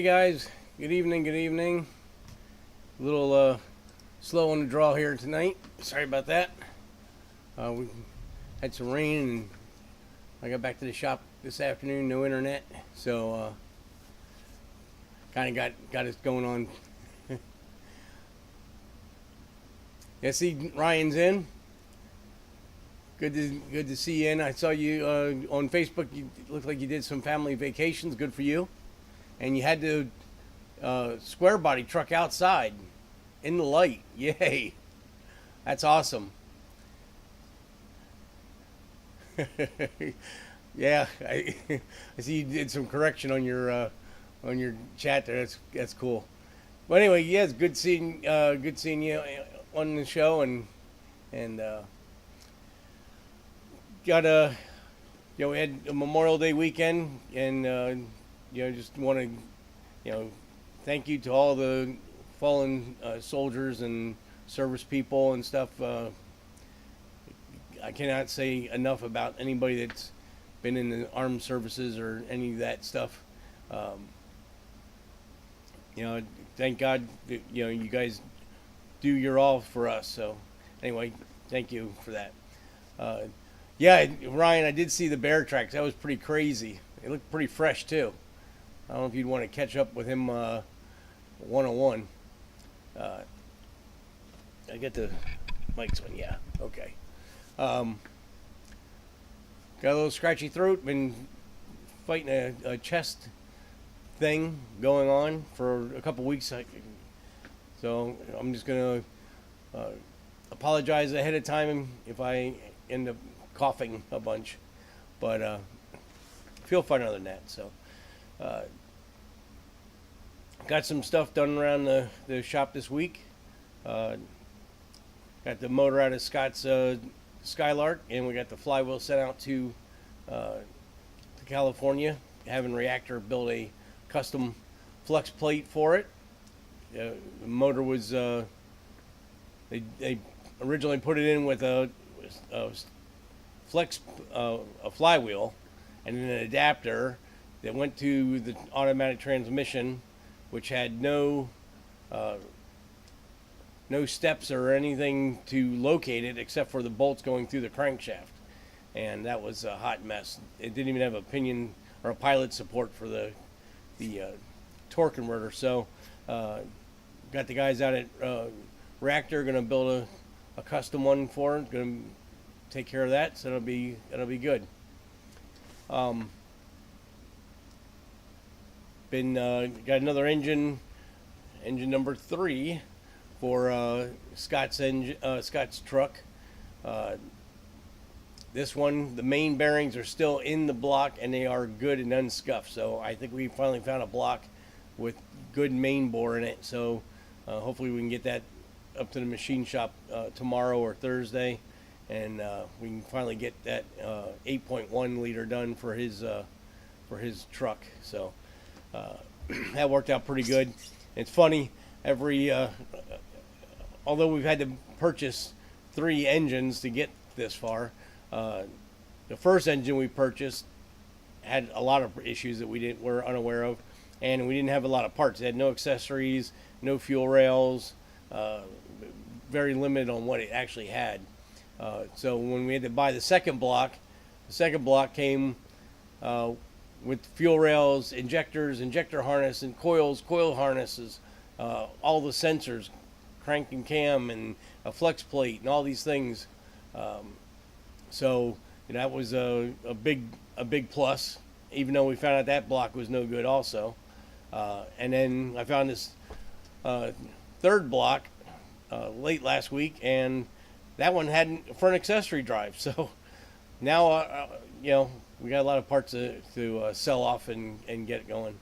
guys, good evening, good evening. A little slow on the draw here tonight. Sorry about that. We had some rain and I got back to the shop this afternoon, no internet. So kind of got us going on. Yeah, see Ryan's in. Good to see you in. I saw you on Facebook. You looked like you did some family vacations. Good for you. And you had the square body truck outside in the light. Yay. That's awesome. Yeah, I see you did some correction on your chat there. That's cool. But anyway, yeah, it's good seeing you on the show and got we had a Memorial Day weekend and just want to thank you to all the fallen soldiers and service people and stuff. I cannot say enough about anybody that's been in the armed services or any of that stuff. Thank God that, you guys do your all for us. So anyway, thank you for that. Yeah, Ryan, I did see the bear tracks. That was pretty crazy. It looked pretty fresh too. I don't know if you'd want to catch up with him one-on-one. I get the mics on. Yeah, okay. Got a little scratchy throat. Been fighting a chest thing going on for a couple weeks. So I'm just going to apologize ahead of time if I end up coughing a bunch. But feel fine other than that. So got some stuff done around the shop this week. Got the motor out of Scott's Skylark, and we got the flywheel sent out to California. Having Reactor build a custom flex plate for it. The motor was they originally put it in with a flywheel and an adapter that went to the automatic transmission, which had no steps or anything to locate it except for the bolts going through the crankshaft, and that was a hot mess. It didn't even have a pinion or a pilot support for the torque converter. So got the guys out at Reactor going to build a custom one for it. Going to take care of that, so that'll be good. Got another engine number 3 for Scott's truck. This one, the main bearings are still in the block and they are good and unscuffed. So I think we finally found a block with good main bore in it. So hopefully we can get that up to the machine shop tomorrow or Thursday, and we can finally get that 8.1 liter done for his truck. So that worked out pretty good. It's funny, although we've had to purchase 3 engines to get this far, the first engine we purchased had a lot of issues that were unaware of, and we didn't have a lot of parts. It had no accessories, no fuel rails, very limited on what it actually had. So when we had to buy the second block came with fuel rails, injectors, injector harness, and coil harnesses, all the sensors, crank and cam, and a flex plate, and all these things. So that was a big plus, even though we found out that block was no good also. And then I found this third block late last week, and that one hadn't a front accessory drive. So now we got a lot of parts to sell off and get it going.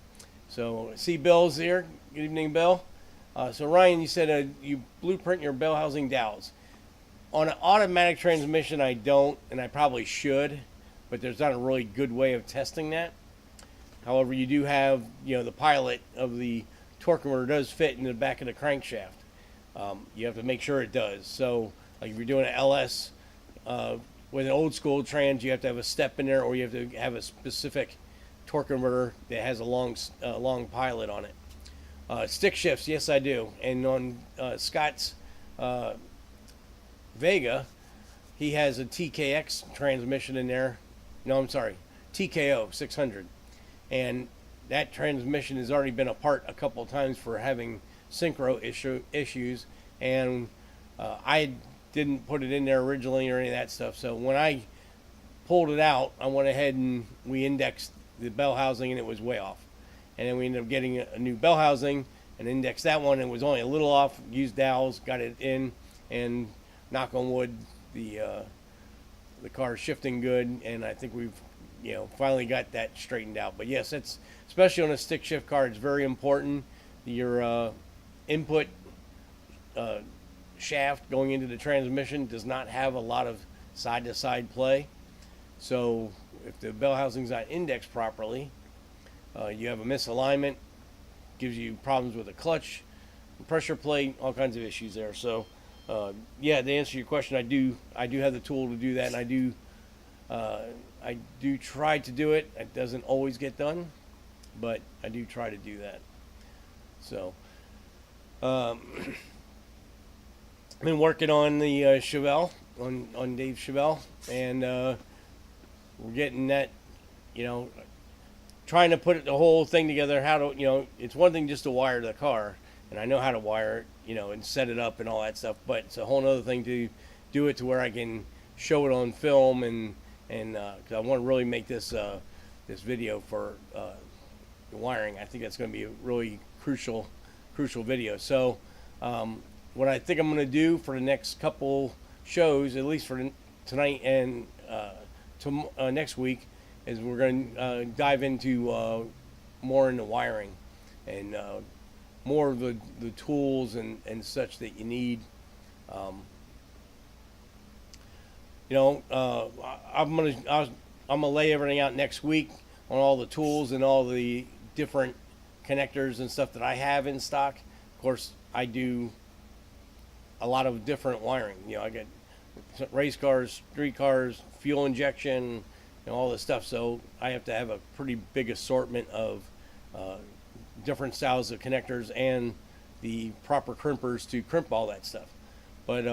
So see Bill's here. Good evening, Bill. So Ryan, you said you blueprint your bell housing dowels. On an automatic transmission, I don't, and I probably should, but there's not a really good way of testing that. However, you do have, the pilot of the torque converter does fit in the back of the crankshaft. You have to make sure it does. So, like if you're doing an LS with an old school trans, you have to have a step in there, or you have to have a specific torque converter that has a long pilot on it. Stick shifts, yes I do. And on Scott's Vega, he has a TKX transmission in there. No, I'm sorry, TKO 600. And that transmission has already been apart a couple of times for having synchro issues. And I didn't put it in there originally or any of that stuff. So when I pulled it out, I went ahead and we indexed the bell housing, and it was way off. And then we ended up getting a new bell housing and indexed that one. It was only a little off, used dowels, got it in, and knock on wood, the car's shifting good, and I think we've finally got that straightened out. But yes, it's especially on a stick shift car, it's very important. Your input shaft going into the transmission does not have a lot of side-to-side play. So if the bell housing's not indexed properly, you have a misalignment, gives you problems with the clutch, pressure plate, all kinds of issues there. So yeah, to answer your question, I do have the tool to do that, and I do try to do it. It doesn't always get done, but I do try to do that. So I've been working on the Chevelle, on Dave Chevelle, and we're getting that, trying to put the whole thing together. How to, it's one thing just to wire the car, and I know how to wire it, and set it up and all that stuff, but it's a whole other thing to do it to where I can show it on film, and because I want to really make this video for the wiring. I think that's going to be a really crucial video. So what I think I'm going to do for the next couple shows, at least for tonight and next week, is we're going to dive into more into wiring and more of the tools and such that you need. I'm gonna lay everything out next week on all the tools and all the different connectors and stuff that I have in stock. Of course, I do a lot of different wiring. I get race cars, street cars, fuel injection, all this stuff. So I have to have a pretty big assortment of different styles of connectors and the proper crimpers to crimp all that stuff. But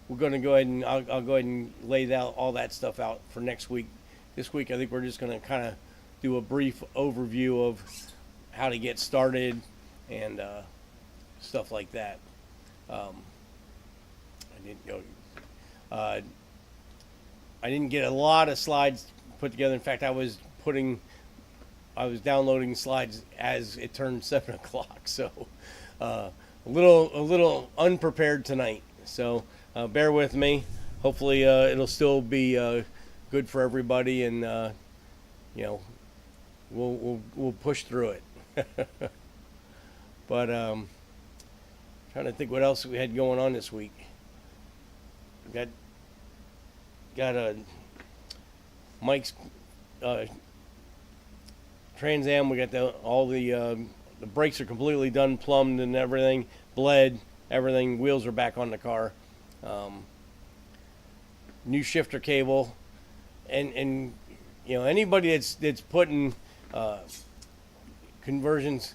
we're going to go ahead and I'll go ahead and lay all that stuff out for next week. This week, I think we're just going to kind of do a brief overview of how to get started and stuff like that. I didn't get a lot of slides put together. In fact, I was downloading slides as it turned 7 o'clock. So a little unprepared tonight. So bear with me. Hopefully it'll still be good for everybody, and we'll push through it. But trying to think what else we had going on this week. Got a Mike's Trans Am. We got all the brakes are completely done, plumbed and everything, bled, everything. Wheels are back on the car. New shifter cable, and anybody that's putting conversions.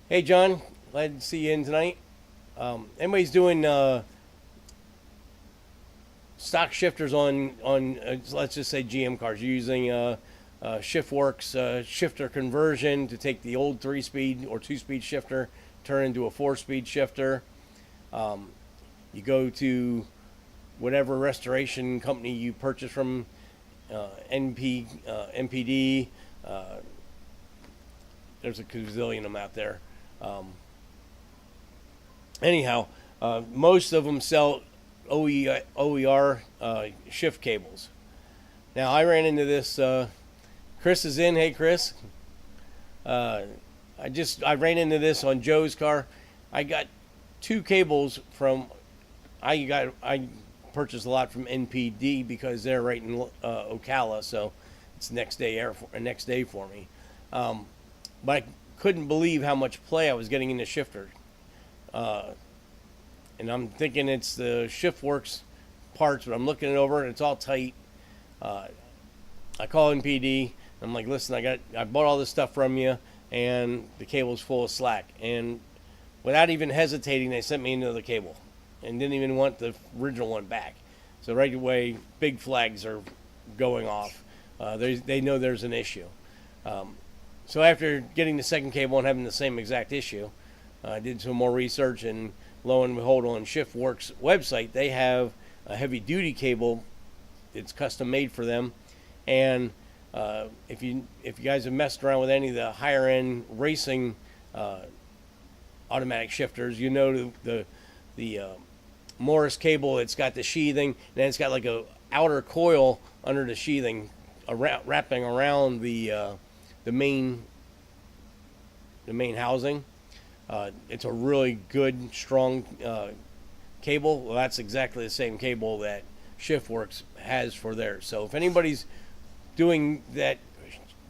Hey John, glad to see you in tonight. Anybody's doing stock shifters on let's just say GM cars, using ShiftWorks shifter conversion to take the old 3-speed or 2-speed shifter, turn into a 4-speed shifter. You go to whatever restoration company you purchase from, MPD. There's a gazillion of them out there. Anyhow, most of them sell OER shift cables. Now, I ran into this. Chris is in. Hey, Chris. I ran into this on Joe's car. I got 2 cables from. I purchased a lot from NPD because they're right in Ocala, so it's next day for me. But I couldn't believe how much play I was getting in the shifter. And I'm thinking it's the ShiftWorks parts, but I'm looking it over and it's all tight. I call NPD. I'm like, listen, I bought all this stuff from you, and the cable's full of slack. And without even hesitating, they sent me another cable, and didn't even want the original one back. So right away, big flags are going off. They know there's an issue. So after getting the second cable and having the same exact issue, I did some more research, and lo and behold, on ShiftWorks website, they have a heavy-duty cable. It's custom made for them, and if you guys have messed around with any of the higher-end racing automatic shifters, you know the Morris cable. It's got the sheathing, and then it's got like a outer coil under the sheathing, wrapping around the main housing. It's a really good, strong cable. Well, that's exactly the same cable that ShiftWorks has for theirs. So if anybody's doing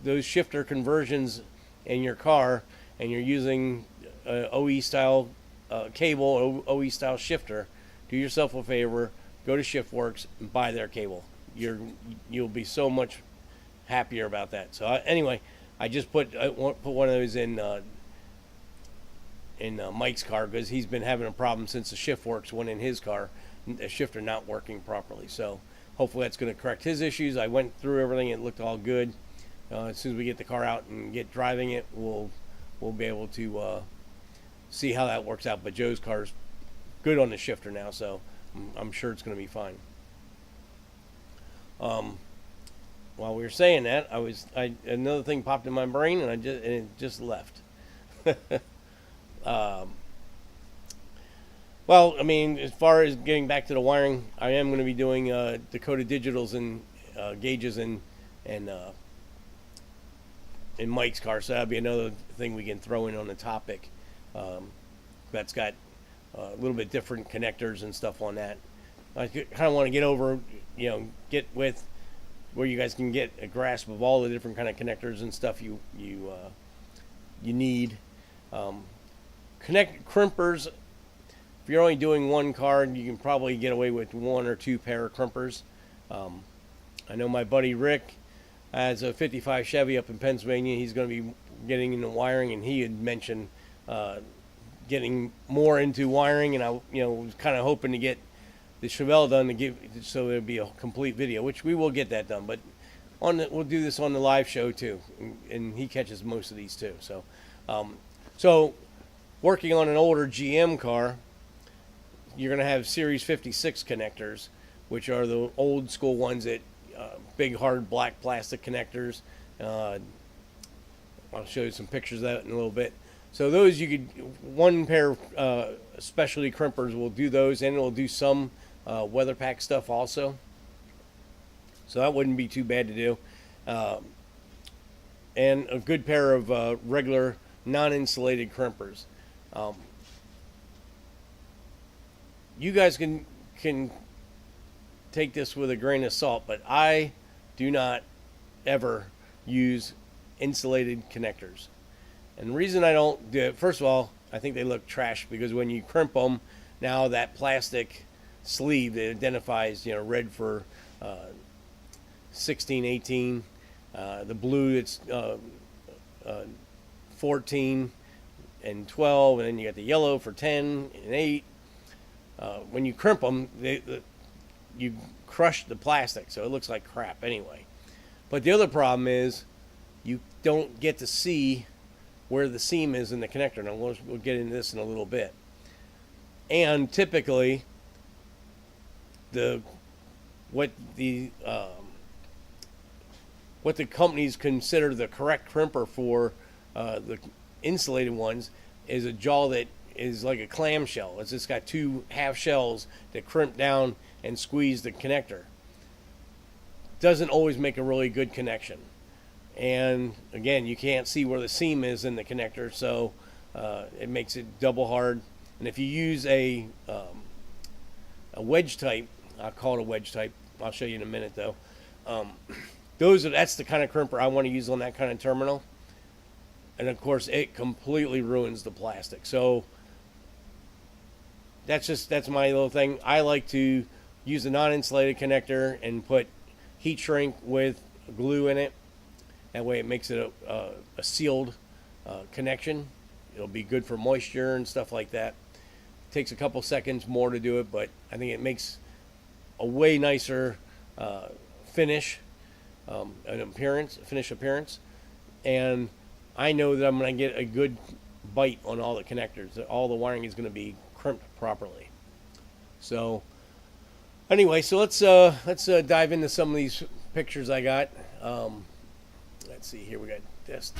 those shifter conversions in your car, and you're using OE style cable, OE style shifter, do yourself a favor, go to ShiftWorks and buy their cable. You'll be so much happier about that. So anyway, I just put one of those in Mike's car, because he's been having a problem since the ShiftWorks one in his car, the shifter not working properly. So hopefully that's going to correct his issues. I went through everything; it looked all good. As soon as we get the car out and get driving it, we'll be able to see how that works out. But Joe's car's good on the shifter now, so I'm sure it's going to be fine. While we were saying that, another thing popped in my brain, and it just left. Well, I mean, as far as getting back to the wiring, I am going to be doing Dakota Digitals and gauges in Mike's car, so that'll be another thing we can throw in on the topic. That's got a little bit different connectors and stuff on that. I kind of want to get over, get with where you guys can get a grasp of all the different kind of connectors and stuff you need. Crimpers. If you're only doing one car, you can probably get away with one or two pair of crimpers. I know my buddy Rick has a 55 Chevy up in Pennsylvania. He's going to be getting into wiring, and he had mentioned getting more into wiring, and I was kind of hoping to get the Chevelle done so there'd be a complete video, which we will get that done. But we'll do this on the live show too, and he catches most of these too. So working on an older GM car, you're going to have Series 56 connectors, which are the old school ones that big hard black plastic connectors. I'll show you some pictures of that in a little bit. So those one pair of specialty crimpers will do those, and it will do some weather pack stuff also. So that wouldn't be too bad to do. And a good pair of regular non-insulated crimpers. You guys can take this with a grain of salt, but I do not ever use insulated connectors. And the reason I don't do it, first of all, I think they look trash, because when you crimp them, now that plastic sleeve that identifies, red for 16, 18, the blue it's 14 and 12, and then you got the yellow for 10 and 8. When you crimp them, you crush the plastic, so it looks like crap anyway. But the other problem is you don't get to see where the seam is in the connector. Now we'll get into this in a little bit. And typically, what the companies consider the correct crimper for the insulated ones is a jaw that is like a clamshell. It's just got two half shells that crimp down and squeeze the connector. Doesn't always make a really good connection. And again, you can't see where the seam is in the connector, so it makes it double hard. And if you use a wedge type, I'll call it a wedge type. I'll show you in a minute though. That's the kind of crimper I want to use on that kind of terminal. And of course, it completely ruins the plastic. So that's my little thing. I like to use a non-insulated connector and put heat shrink with glue in it. That way it makes it a sealed connection. It'll be good for moisture and stuff like that. It takes a couple seconds more to do it, but I think it makes a way nicer finish, finish appearance. And I know that I'm going to get a good bite on all the connectors. That all the wiring is going to be crimped properly. So anyway, so let's dive into some of these pictures I got. Let's see here. We got this.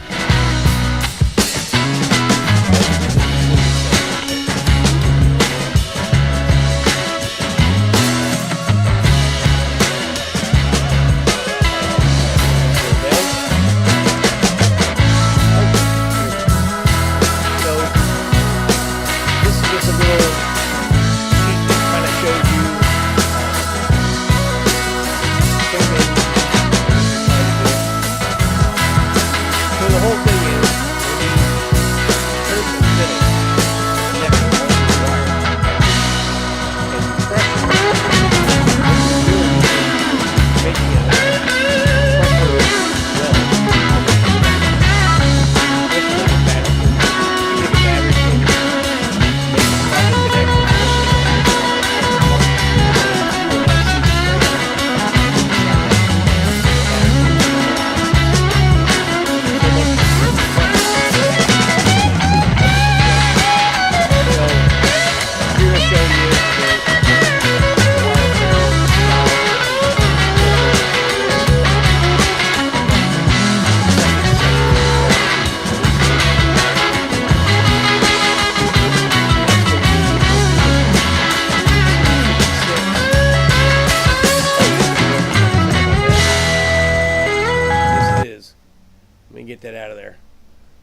Get that out of there.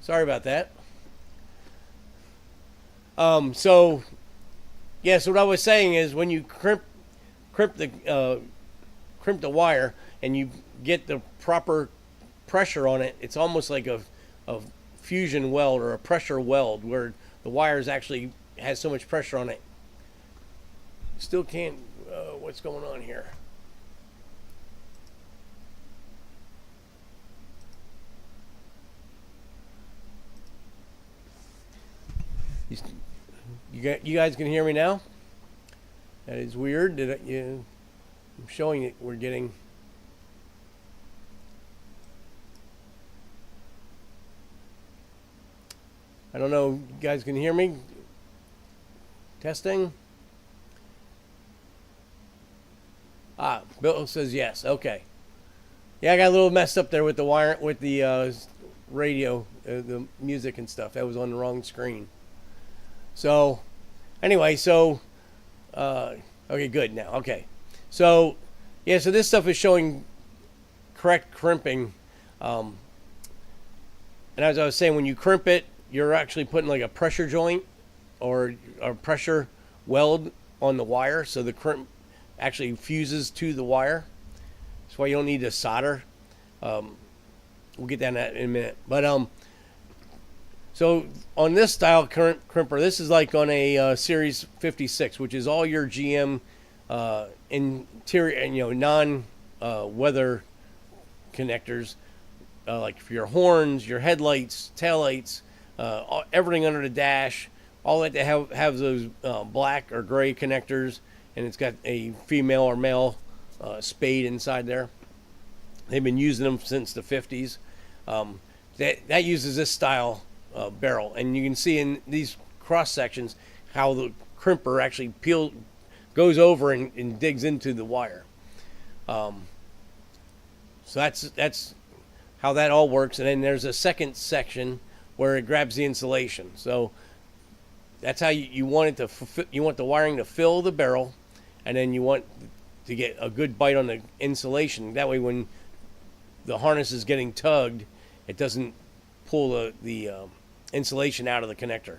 Sorry about that. So what I was saying is when you crimp the wire and you get the proper pressure on it, it's almost like a fusion weld or a pressure weld where the wires actually has so much pressure on it. Still can't. What's going on here? You guys can hear me now? That is weird. I'm showing it. We're getting. I don't know. You guys can hear me? Testing. Bill says yes. Okay. Yeah, I got a little messed up there with the wire, with the radio, the music and stuff. That was on the wrong screen. So, anyway, okay, good now. Okay. So, yeah, so this stuff is showing correct crimping. And as I was saying, when you crimp it, you're actually putting like a pressure joint or a pressure weld on the wire. So the crimp actually fuses to the wire. That's why you don't need to solder. We'll get down to that in a minute. But, so on this style crimper, this is like on a Series 56, which is all your GM interior, non-weather connectors, like for your horns, your headlights, taillights, everything under the dash, all that. They have those black or gray connectors, and it's got a female or male spade inside there. They've been using them since the 50s. That uses this style barrel, and you can see in these cross sections how the crimper actually goes over and digs into the wire. So that's how that all works. And then there's a second section where it grabs the insulation. So that's how you want it to. You want the wiring to fill the barrel, and then you want to get a good bite on the insulation. That way, when the harness is getting tugged, it doesn't pull the insulation out of the connector.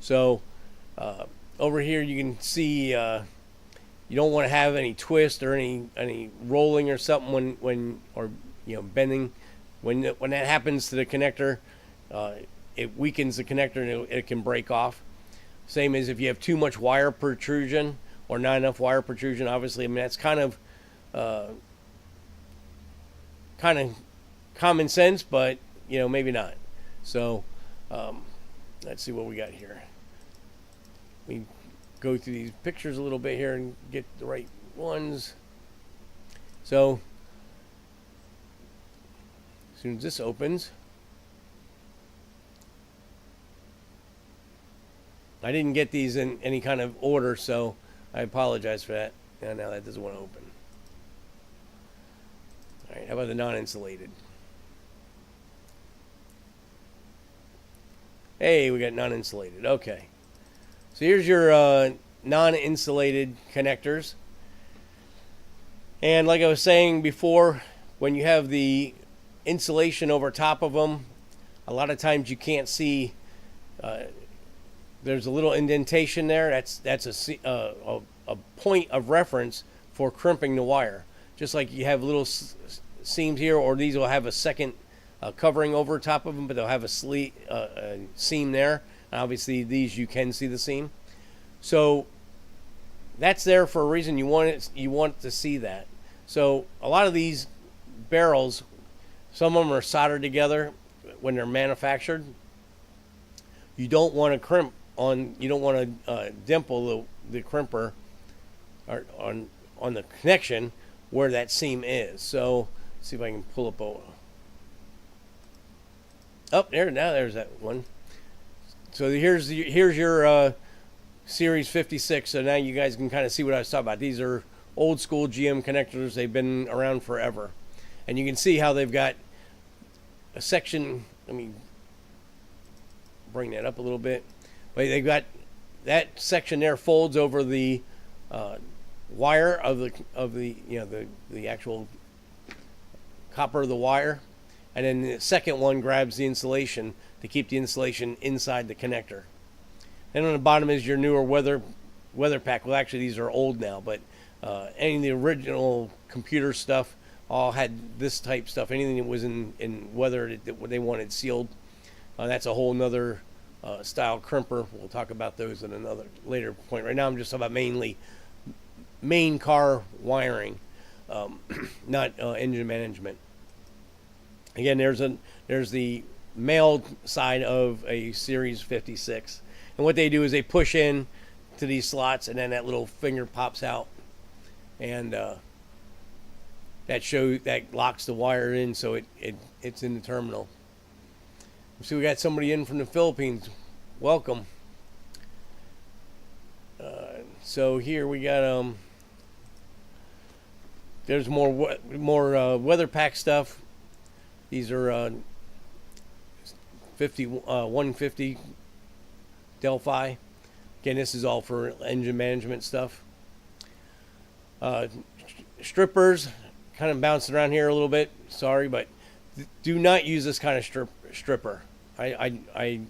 So over here you can see you don't want to have any twist or any rolling or something when bending. When that happens to the connector, it weakens the connector and it can break off. Same as if you have too much wire protrusion or not enough wire protrusion. Obviously, I mean that's kind of common sense, but maybe not. So let's see what we got here. We go through these pictures a little bit here and get the right ones. So as soon as this opens, I didn't get these in any kind of order, so I apologize for that. Now that doesn't want to open. All right, how about the non-insulated? Hey, we got non-insulated. Okay. So here's your non-insulated connectors. And like I was saying before, when you have the insulation over top of them, a lot of times you can't see. There's a little indentation there. That's a point of reference for crimping the wire. Just like you have little seams here, or these will have a second covering over top of them, but they'll have a seam there. And obviously, these you can see the seam. So that's there for a reason. You want to see that. So a lot of these barrels, some of them are soldered together when they're manufactured. You don't want to crimp on. You don't want to dimple the crimper on the connection where that seam is. So let's see if I can pull up there. Now there's that one. So here's your Series 56. So now you guys can kind of see what I was talking about. These are old school GM connectors. They've been around forever, and you can see how they've got a section. Let me bring that up a little bit. But they've got that section there folds over the wire of the actual copper of the wire, and then the second one grabs the insulation to keep the insulation inside the connector. And on the bottom is your newer weather pack. Well, actually these are old now, but any of the original computer stuff all had this type stuff. Anything that was in weather that they wanted sealed, that's a whole nother style crimper. We'll talk about those in another later point. Right now I'm just talking about mainly main car wiring, not engine management. Again, there's the male side of a Series 56, and what they do is they push in to these slots, and then that little finger pops out, and that locks the wire in, so it's in the terminal. So we got somebody in from the Philippines. Welcome. So here we got there's more weather pack stuff. These are 150 Delphi. Again, this is all for engine management stuff. Strippers, kind of bouncing around here a little bit. Sorry, but do not use this kind of stripper. I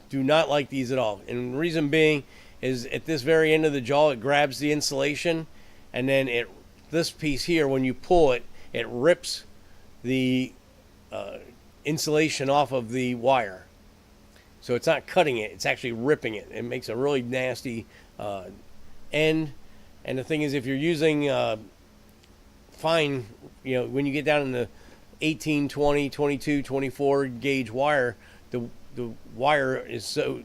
do not like these at all. And the reason being is at this very end of the jaw, it grabs the insulation, and then this piece here, when you pull it, it rips the insulation off of the wire. So it's not cutting it, it's actually ripping it. It makes a really nasty end. And the thing is, if you're using fine, when you get down in the 18, 20, 22, 24 gauge wire, the wire is so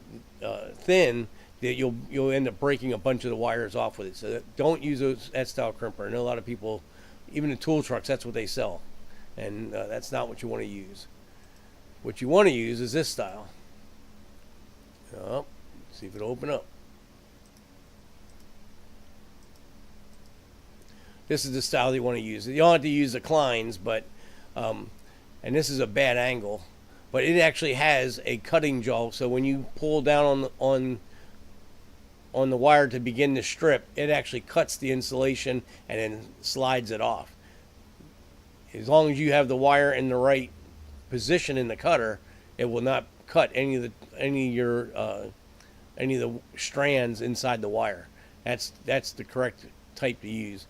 thin that you'll end up breaking a bunch of the wires off with it. So don't use that style crimper. I know a lot of people, even the tool trucks, that's what they sell. And that's not what you want to use. What you want to use is this style. See if it'll open up. This is the style you want to use. You don't have to use the Kleins, but and this is a bad angle, but it actually has a cutting jaw. So when you pull down on the wire to begin to strip, it actually cuts the insulation and then slides it off. As long as you have the wire in the right position in the cutter, it will not cut any of the strands inside the wire. That's the correct type to use.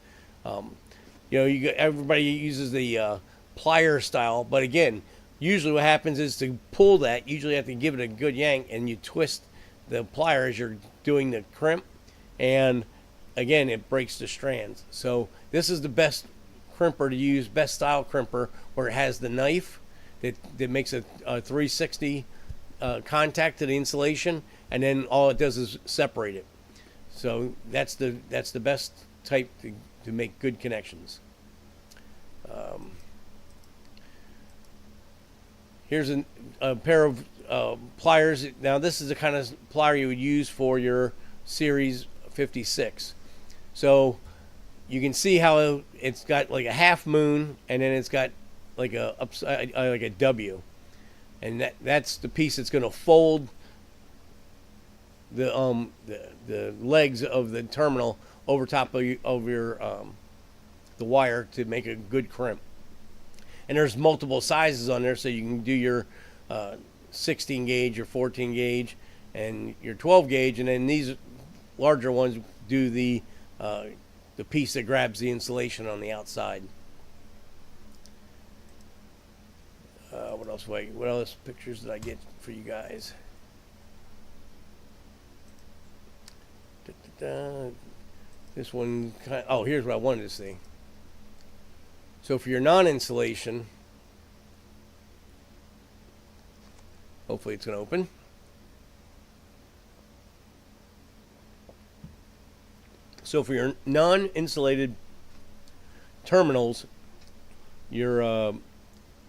Everybody uses the plier style, but again, usually what happens is to pull that, usually you have to give it a good yank, and you twist the plier as you're doing the crimp, and again, it breaks the strands. So this is the best crimper to use, best style crimper, where it has the knife that makes a 360 contact to the insulation, and then all it does is separate it. So that's the best type to make good connections. Here's a pair of pliers. Now this is the kind of plier you would use for your Series 56. So you can see how it's got like a half moon, and then it's got like a upside, like a W, and that's the piece that's going to fold the legs of the terminal over top of your the wire to make a good crimp. And there's multiple sizes on there, so you can do your 16 gauge, your 14 gauge, and your 12 gauge, and then these larger ones do the piece that grabs the insulation on the outside. What else pictures did I get for you guys? This one, here's what I wanted to see. So for your non-insulation, hopefully it's going to open. So for your non-insulated terminals, your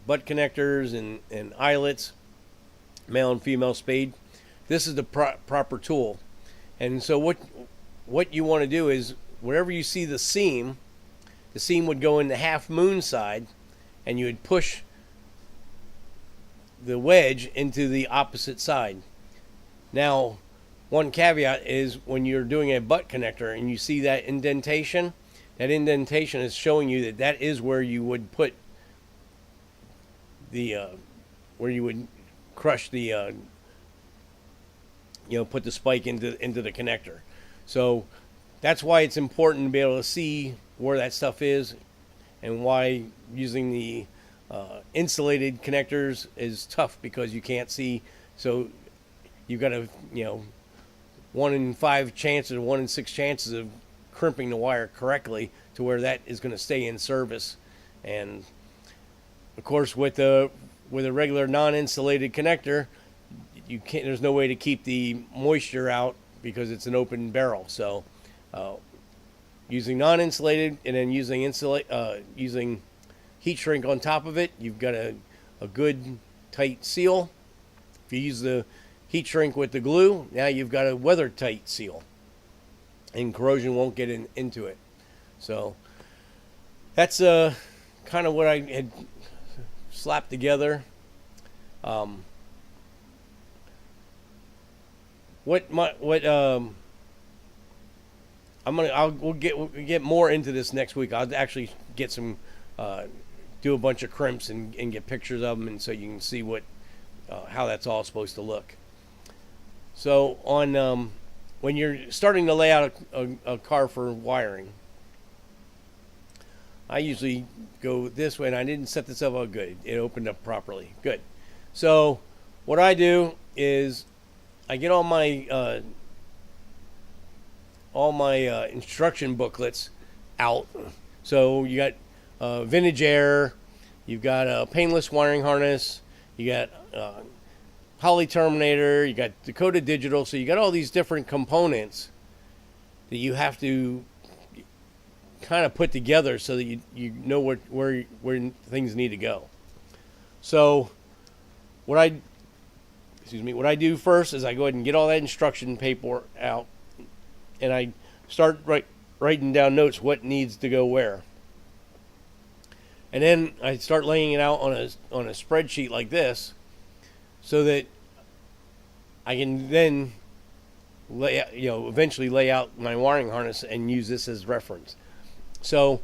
butt connectors and eyelets, male and female spade, this is the proper tool. And so what you want to do is, wherever you see the seam would go in the half moon side, and you would push the wedge into the opposite side. Now, one caveat is when you're doing a butt connector and you see that indentation is showing you that is where you would put the where you would crush the put the spike into the connector. So that's why it's important to be able to see where that stuff is, and why using the insulated connectors is tough, because you can't see. So you've got to 1 in 5 chances or 1 in 6 chances of crimping the wire correctly to where that is going to stay in service. And of course, with a regular non-insulated connector, there's no way to keep the moisture out because it's an open barrel. So using non-insulated and then using heat shrink on top of it, you've got a good tight seal. If you use the heat shrink with the glue, now you've got a weather tight seal, and corrosion won't get into it. So that's kind of what I had slapped together. We'll get more into this next week. I'll actually get some do a bunch of crimps and get pictures of them, and so you can see how that's all supposed to look. So on when you're starting to lay out a car for wiring, I usually go this way, and I didn't set this up. Oh, good. It opened up properly. Good. So what I do is I get all my instruction booklets out. So you got vintage air, you've got a painless wiring harness, you got Poly Terminator, you got Dakota Digital. So you got all these different components that you have to kind of put together so that you know where things need to go. So what I do first is I go ahead and get all that instruction paper out, and I start writing down notes what needs to go where. And then I start laying it out on a spreadsheet like this, so that I can then eventually lay out my wiring harness and use this as reference. So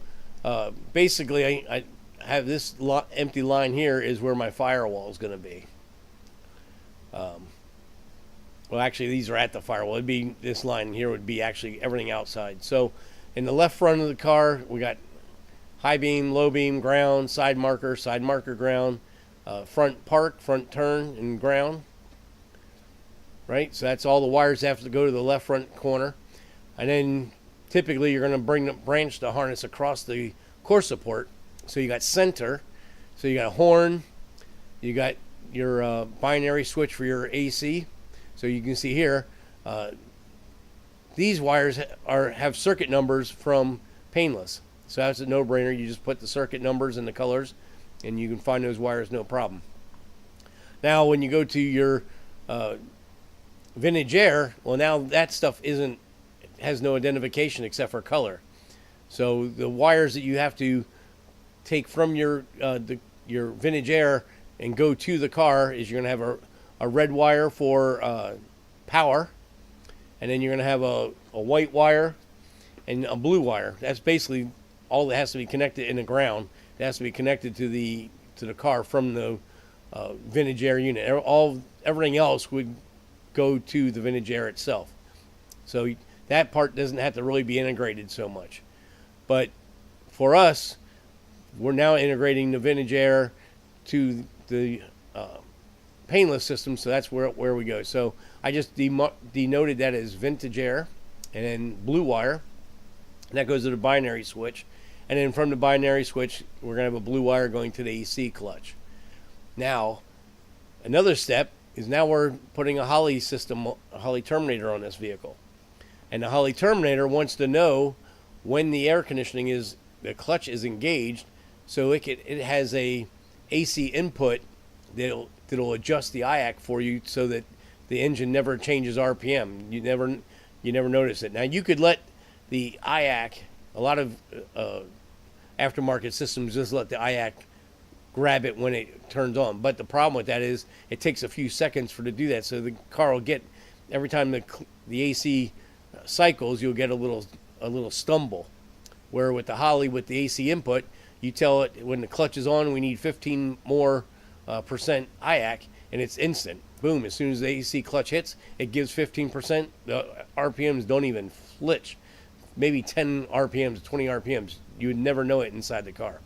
basically I have this empty line here is where my firewall is going to be. Well, actually, these are at the firewall. It'd be this line here would be actually everything outside. So in the left front of the car, we got high beam, low beam, ground, side marker, ground, front park, front turn, and ground. Right? So that's all the wires have to go to the left front corner. And then typically you're going to branch the harness across the core support So you got center, so you got a horn, you got your binary switch for your AC. So you can see here, these wires have circuit numbers from Painless. So that's a no-brainer. You just put the circuit numbers and the colors, and you can find those wires no problem. Now, when you go to your Vintage Air, well, now that stuff has no identification except for color. So the wires that you have to take from your Vintage Air and go to the car is you're going to have a red wire for power, and then you're going to have a white wire and a blue wire. That's basically all that has to be connected in the ground. It has to be connected to the car from the Vintage Air unit. Everything else would go to the Vintage Air itself. So that part doesn't have to really be integrated so much. But for us, we're now integrating the Vintage Air to the Painless system, so that's where we go. So I just denoted that as Vintage Air, and then blue wire. And that goes to the binary switch. And then from the binary switch, we're going to have a blue wire going to the AC clutch. Now, another step is now we're putting a Holley system, a Holley terminator on this vehicle. And the Holley terminator wants to know when the air conditioning the clutch is engaged, so it has a AC input that'll adjust the IAC for you so that the engine never changes RPM. You never notice it. Now you could let the IAC, a lot of aftermarket systems just let the IAC grab it when it turns on. But the problem with that is it takes a few seconds for it to do that. So the car will get, every time the AC cycles, you'll get a little stumble. Where with the Holley, with the AC input, you tell it when the clutch is on, we need 15 more percent IAC, and it's instant. Boom, as soon as the AC clutch hits, it gives 15%. The RPMs don't even flinch. Maybe 10 RPMs, 20 RPMs. You would never know it inside the car.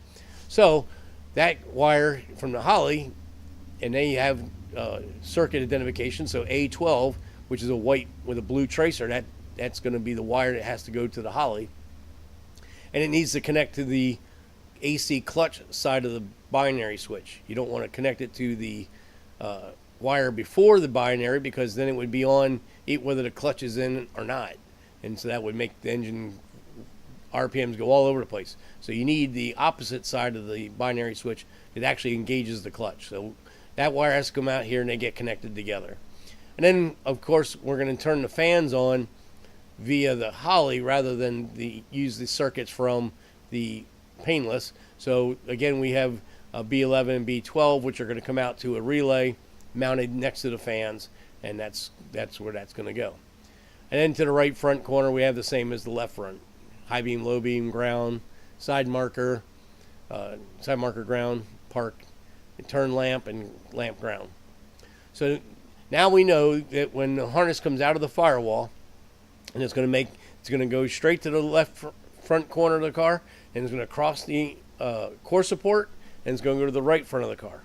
So that wire from the Holley, and they have circuit identification. So A12, which is a white with a blue tracer, that's going to be the wire that has to go to the Holley. And it needs to connect to the AC clutch side of the binary switch. You don't want to connect it to the wire before the binary, because then it would be on whether the clutch is in or not. And so that would make the engine RPMs go all over the place. So you need the opposite side of the binary switch that actually engages the clutch. So that wire has to come out here and they get connected together. And then, of course, we're going to turn the fans on via the Holley rather than use the circuits from the Painless. So again, we have a B11 and B12, which are going to come out to a relay mounted next to the fans, and that's where that's going to go. And then to the right front corner, we have the same as the left front: high beam, low beam, ground, side marker ground, park, turn lamp, and lamp ground. So now we know that when the harness comes out of the firewall, and it's going to go straight to the left front corner of the car, and it's going to cross the core support, and it's going to go to the right front of the car.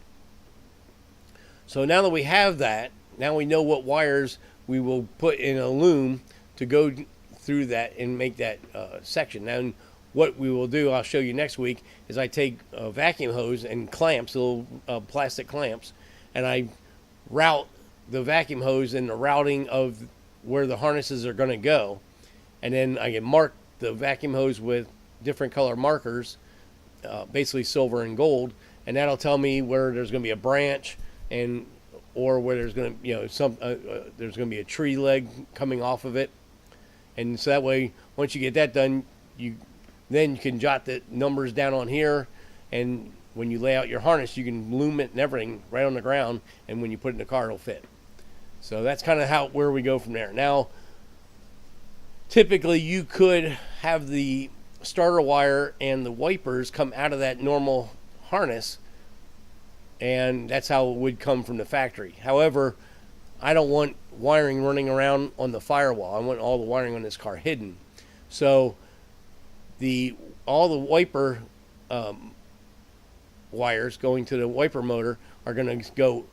So now that we have that, now we know what wires we will put in a loom to go through that and make that section. Now, what we will do, I'll show you next week, is I take a vacuum hose and clamps, little plastic clamps, and I route the vacuum hose in the routing of where the harnesses are going to go. And then I can mark the vacuum hose with different color markers, basically silver and gold, and that'll tell me where there's going to be a branch or where there's going to there's going to be a tree leg coming off of it. And so that way, once you get that done, then you can jot the numbers down on here, and when you lay out your harness, you can loom it and everything right on the ground, and when you put it in the car, it'll fit. So that's kind of where we go from there. Now, typically you could have the starter wire and the wipers come out of that normal harness, and that's how it would come from the factory. However, I don't want wiring running around on the firewall. I want all the wiring on this car hidden. So all the wiper wires going to the wiper motor are going to go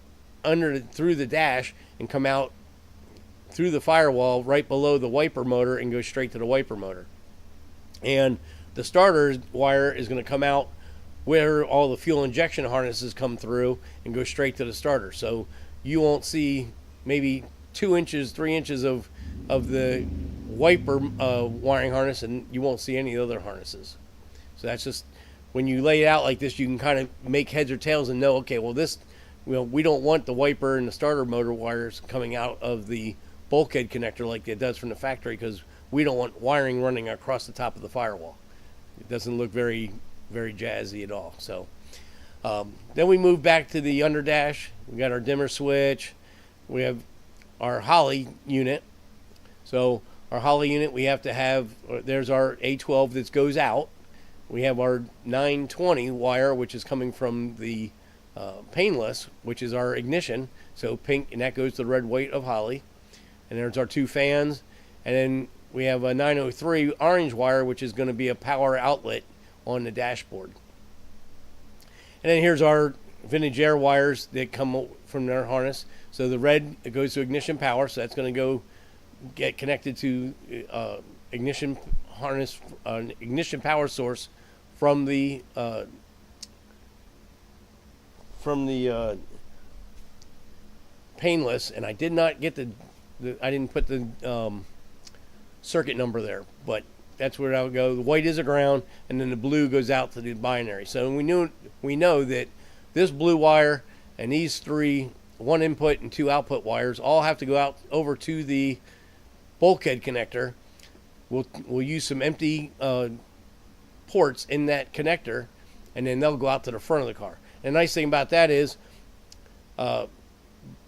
through the dash and come out through the firewall right below the wiper motor and go straight to the wiper motor. And the starter wire is going to come out where all the fuel injection harnesses come through and go straight to the starter. So you won't see maybe 2 inches, 3 inches of the wiper wiring harness, and you won't see any other harnesses. So that's just, when you lay it out like this, you can kind of make heads or tails and know, okay, well, this, we don't want the wiper and the starter motor wires coming out of the bulkhead connector like it does from the factory, because we don't want wiring running across the top of the firewall. It doesn't look very, very jazzy at all. So then we move back to the under dash. We got our dimmer switch. We have our Holley unit. So our Holley unit, we have to have, there's our A12 that goes out. We have our 920 wire, which is coming from the painless, which is our ignition. So pink, and that goes to the red white of Holley. And there's our 2 fans. And then we have a 903 orange wire, which is going to be a power outlet on the dashboard. And then here's our vintage air wires that come from their harness. So the red, it goes to ignition power, so that's going to go get connected to ignition harness, ignition power source from the painless. And I did not get I didn't put the circuit number there, but that's where I would go. The white is a ground, and then the blue goes out to the binary. So we know that this blue wire and these 3 1 input and 2 output wires all have to go out over to the bulkhead connector. We'll use some empty ports in that connector, and then they'll go out to the front of the car. And the nice thing about that is,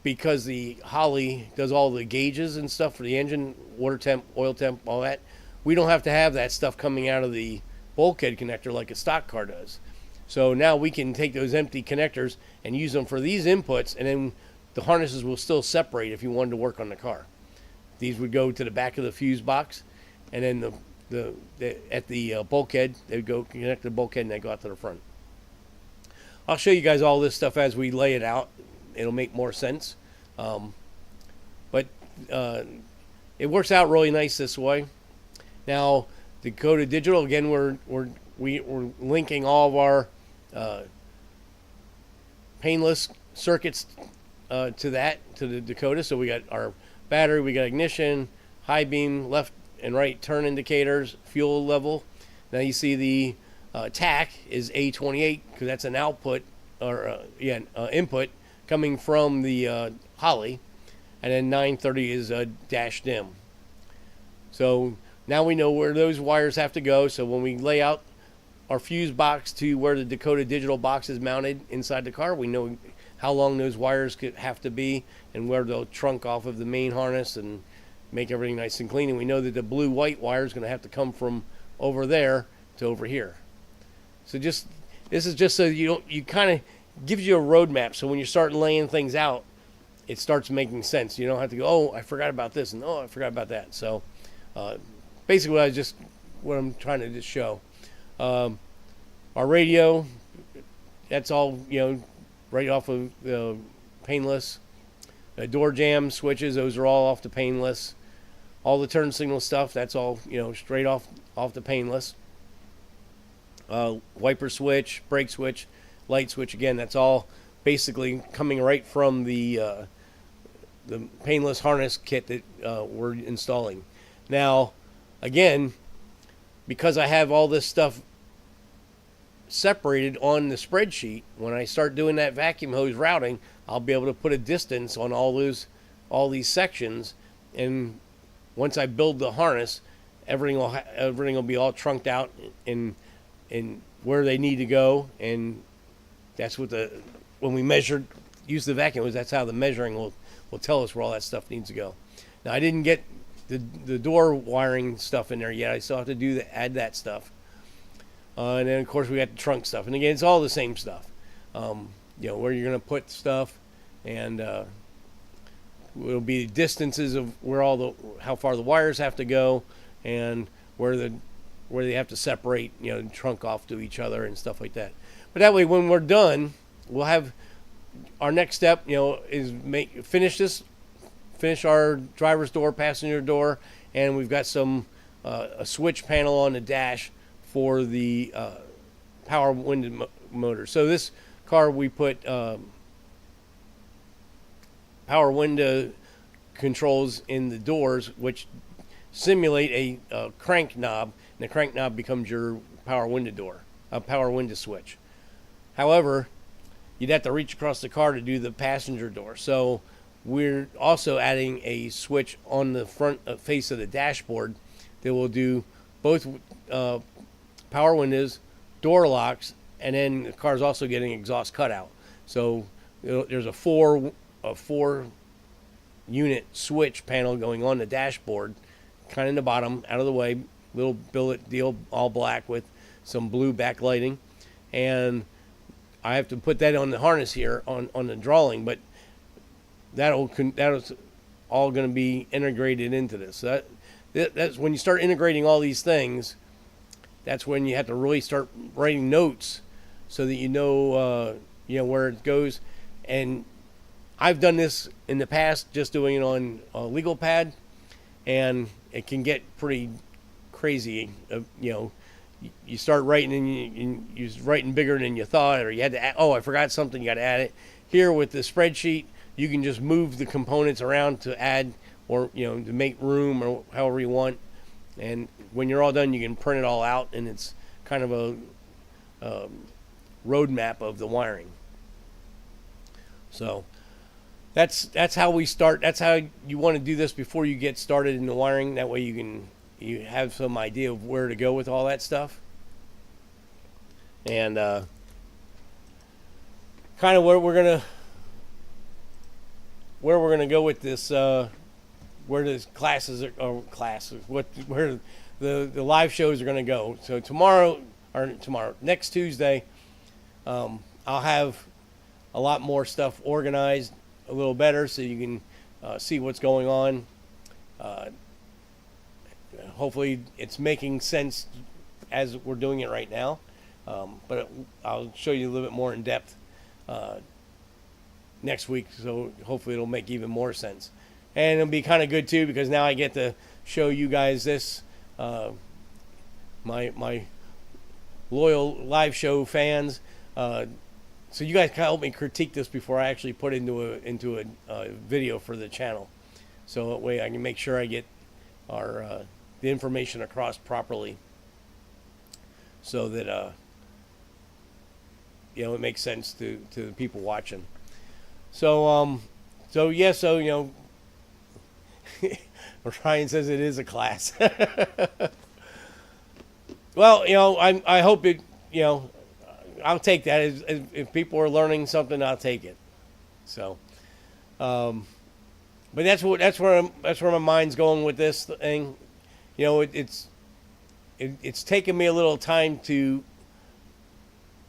because the Holley does all the gauges and stuff for the engine, water temp, oil temp, all that, we don't have to have that stuff coming out of the bulkhead connector like a stock car does. So now we can take those empty connectors and use them for these inputs, and then the harnesses will still separate if you wanted to work on the car. These would go to the back of the fuse box, and then at the bulkhead, they would go connect to the bulkhead, and they go out to the front. I'll show you guys all this stuff as we lay it out. It'll make more sense. But it works out really nice this way. Now, Dakota Digital, again, we're linking all of our painless circuits to the Dakota. So we got our battery, we got ignition, high beam, left and right turn indicators, fuel level. Now you see the TAC is A28, because that's an output, or input coming from the Holley, and then 930 is a dash dim. So now we know where those wires have to go. So when we lay out our fuse box to where the Dakota Digital box is mounted inside the car, we know how long those wires could have to be and where they'll trunk off of the main harness and make everything nice and clean. And we know that the blue-white wire is going to have to come from over there to over here. So this is just so you kind of gives you a roadmap. So when you start laying things out, it starts making sense. You don't have to go, oh, I forgot about this, and oh, I forgot about that. So basically, what I'm trying to just show. Our radio, that's all, right off of the painless. The door jam switches, those are all off the painless. All the turn signal stuff, that's all, straight off the painless. Wiper switch, brake switch, light switch, again, that's all basically coming right from the painless harness kit that we're installing. Now, again, because I have all this stuff separated on the spreadsheet, when I start doing that vacuum hose routing, I'll be able to put a distance on all these sections, and once I build the harness, everything will be all trunked out in where they need to go, and that's what when we use the vacuum hose, that's how the measuring will tell us where all that stuff needs to go. Now, I didn't get the door wiring stuff in there yet. I still have to add that stuff. And then, of course, we got the trunk stuff. And again, it's all the same stuff. Where you're going to put stuff, and it'll be distances of how far the wires have to go, and where they have to separate, trunk off to each other and stuff like that. But that way, when we're done, we'll have our next step, is finish our driver's door, passenger door, and we've got a switch panel on the dash for the power window motor. So this car, we put power window controls in the doors, which simulate a crank knob, and the crank knob becomes your power window door, a power window switch. However, you'd have to reach across the car to do the passenger door. So we're also adding a switch on the front face of the dashboard that will do both power windows, door locks, and then the car's also getting exhaust cutout. So there's a four unit switch panel going on the dashboard, kind of in the bottom, out of the way, little billet deal, all black with some blue backlighting, and I have to put that on the harness here on the drawing, but that is all going to be integrated into this. So that's when you start integrating all these things. That's when you have to really start writing notes so that you know where it goes. And I've done this in the past, just doing it on a legal pad, and it can get pretty crazy. You start writing and you're writing bigger than you thought, or you had to add, I forgot something, you got to add it. Here with the spreadsheet, you can just move the components around to add, or to make room, or however you want. And when you're all done, you can print it all out, and it's kind of a roadmap of the wiring. So that's how we start. That's how you want to do this before you get started in the wiring. That way you have some idea of where to go with all that stuff, and kind of where we're gonna go with this. Where the where the live shows are gonna go. So next Tuesday, I'll have a lot more stuff organized a little better, so you can see what's going on. Hopefully it's making sense as we're doing it right now, but I'll show you a little bit more in depth next week, so hopefully it'll make even more sense. And it'll be kind of good too, because now I get to show you guys this, my loyal live show fans, so you guys can help me critique this before I actually put it into a video for the channel, so that way I can make sure I get the information across properly, so that it makes sense to the people watching. So Ryan says it is a class. Well, I hope it. I'll take that. If people are learning something, I'll take it. So, but that's where my mind's going with this thing. It's taken me a little time to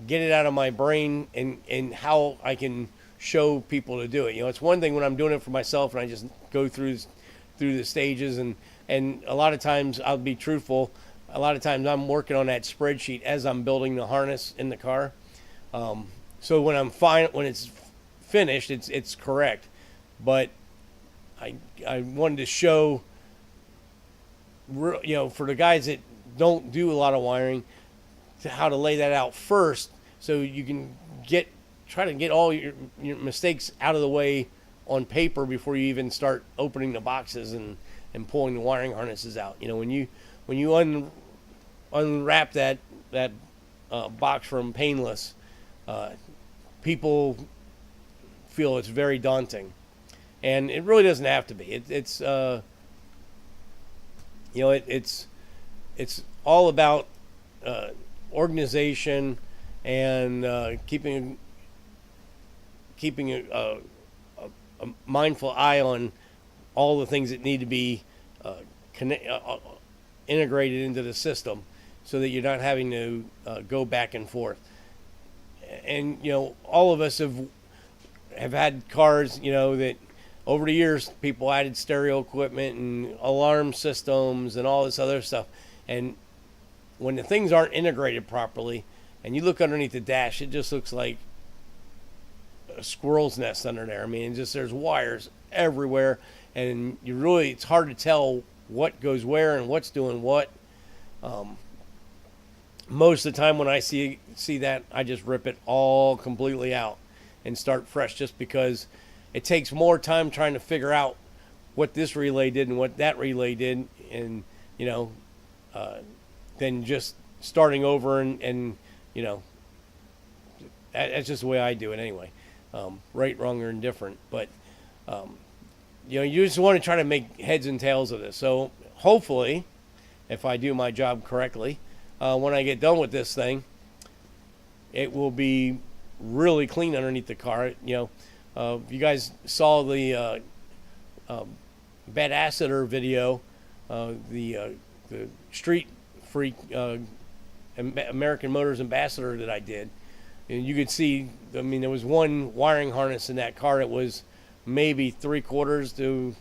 get it out of my brain and how I can show people to do it. It's one thing when I'm doing it for myself and I just go through the stages, and a lot of times, I'll be truthful, a lot of times I'm working on that spreadsheet as I'm building the harness in the car. So when it's finished, it's correct. But I wanted to show, for the guys that don't do a lot of wiring, to how to lay that out first, so you can try to get all your mistakes out of the way on paper before you even start opening the boxes and pulling the wiring harnesses out. When you unwrap that box from Painless, people feel it's very daunting, and it really doesn't have to be. It's all about organization and keeping a mindful eye on all the things that need to be integrated into the system, so that you're not having to go back and forth. And all of us have had cars, that over the years people added stereo equipment and alarm systems and all this other stuff, and when the things aren't integrated properly and you look underneath the dash, it just looks like a squirrel's nest under there. I mean, there's wires everywhere, and it's hard to tell what goes where and what's doing what. most of the time when I see that, I just rip it all completely out and start fresh, just because it takes more time trying to figure out what this relay did and what that relay did, and you know, than just starting over and you know, that's just the way I do it anyway. Right, wrong, or indifferent, but you know, you just want to try to make heads and tails of this. So hopefully, if I do my job correctly, when I get done with this thing, it will be really clean underneath the car. You know, if you guys saw the Bad Acider video, the Street Freak American Motors Ambassador that I did, and you could see, I mean, there was one wiring harness in that car that was maybe 3/4 to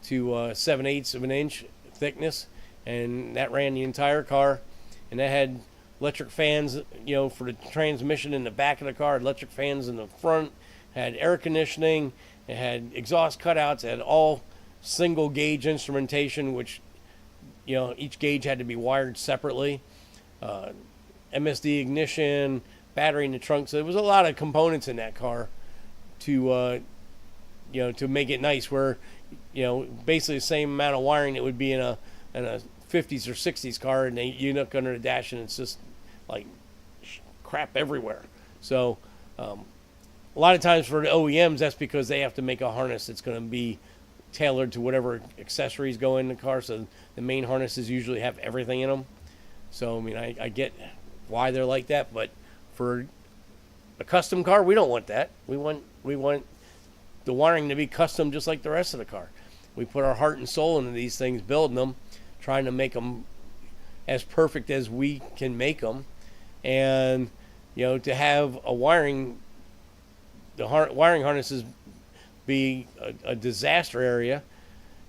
7/8 of an inch thickness, and that ran the entire car. And that had electric fans, you know, for the transmission in the back of the car, electric fans in the front, had air conditioning, it had exhaust cutouts, it had all single gauge instrumentation, which, you know, each gauge had to be wired separately. MSD ignition, battery in the trunk. So there was a lot of components in that car to, you know, to make it nice, where, you know, basically the same amount of wiring that would be in a 50s or 60s car, and you look under the dash and it's just like crap everywhere. So a lot of times for the OEMs, that's because they have to make a harness that's going to be tailored to whatever accessories go in the car. So the main harnesses usually have everything in them. So I mean, I get why they're like that, but for a custom car, we don't want that. We want the wiring to be custom, just like the rest of the car. We put our heart and soul into these things, building them, trying to make them as perfect as we can make them. And, you know, to have a wiring harnesses be a disaster area,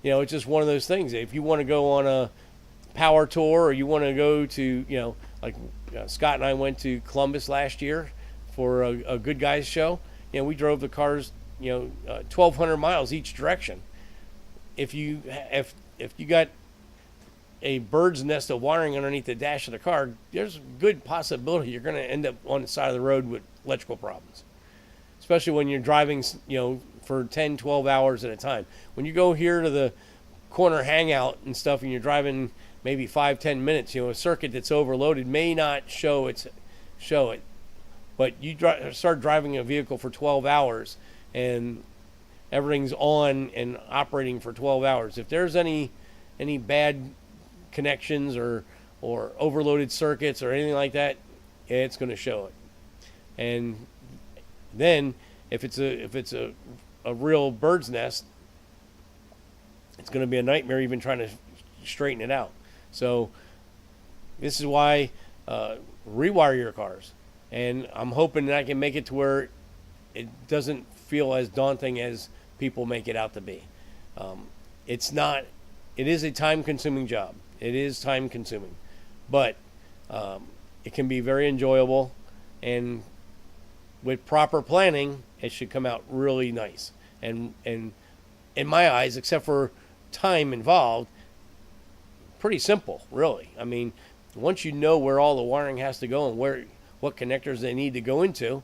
you know, it's just one of those things. If you want to go on a power tour, or you want to go to, you know, like Scott and I went to Columbus last year for a Good Guys show. You know, we drove the cars, you know, 1,200 miles each direction. If you got a bird's nest of wiring underneath the dash of the car, there's a good possibility you're going to end up on the side of the road with electrical problems, especially when you're driving, you know, for 10, 12 hours at a time. When you go here to the corner hangout and stuff, and you're driving maybe 5-10 minutes, you know, a circuit that's overloaded may not show it, but you start driving a vehicle for 12 hours and everything's on and operating for 12 hours. If there's any bad connections or overloaded circuits or anything like that, it's going to show it. And then if it's a real bird's nest, it's going to be a nightmare even trying to straighten it out. So this is why rewire your cars, and I'm hoping that I can make it to where it doesn't feel as daunting as people make it out to be. It's not. It is a time-consuming job. It is time-consuming, but it can be very enjoyable, and with proper planning, it should come out really nice. And in my eyes, except for time involved, pretty simple, really. I mean, once you know where all the wiring has to go and what connectors they need to go into,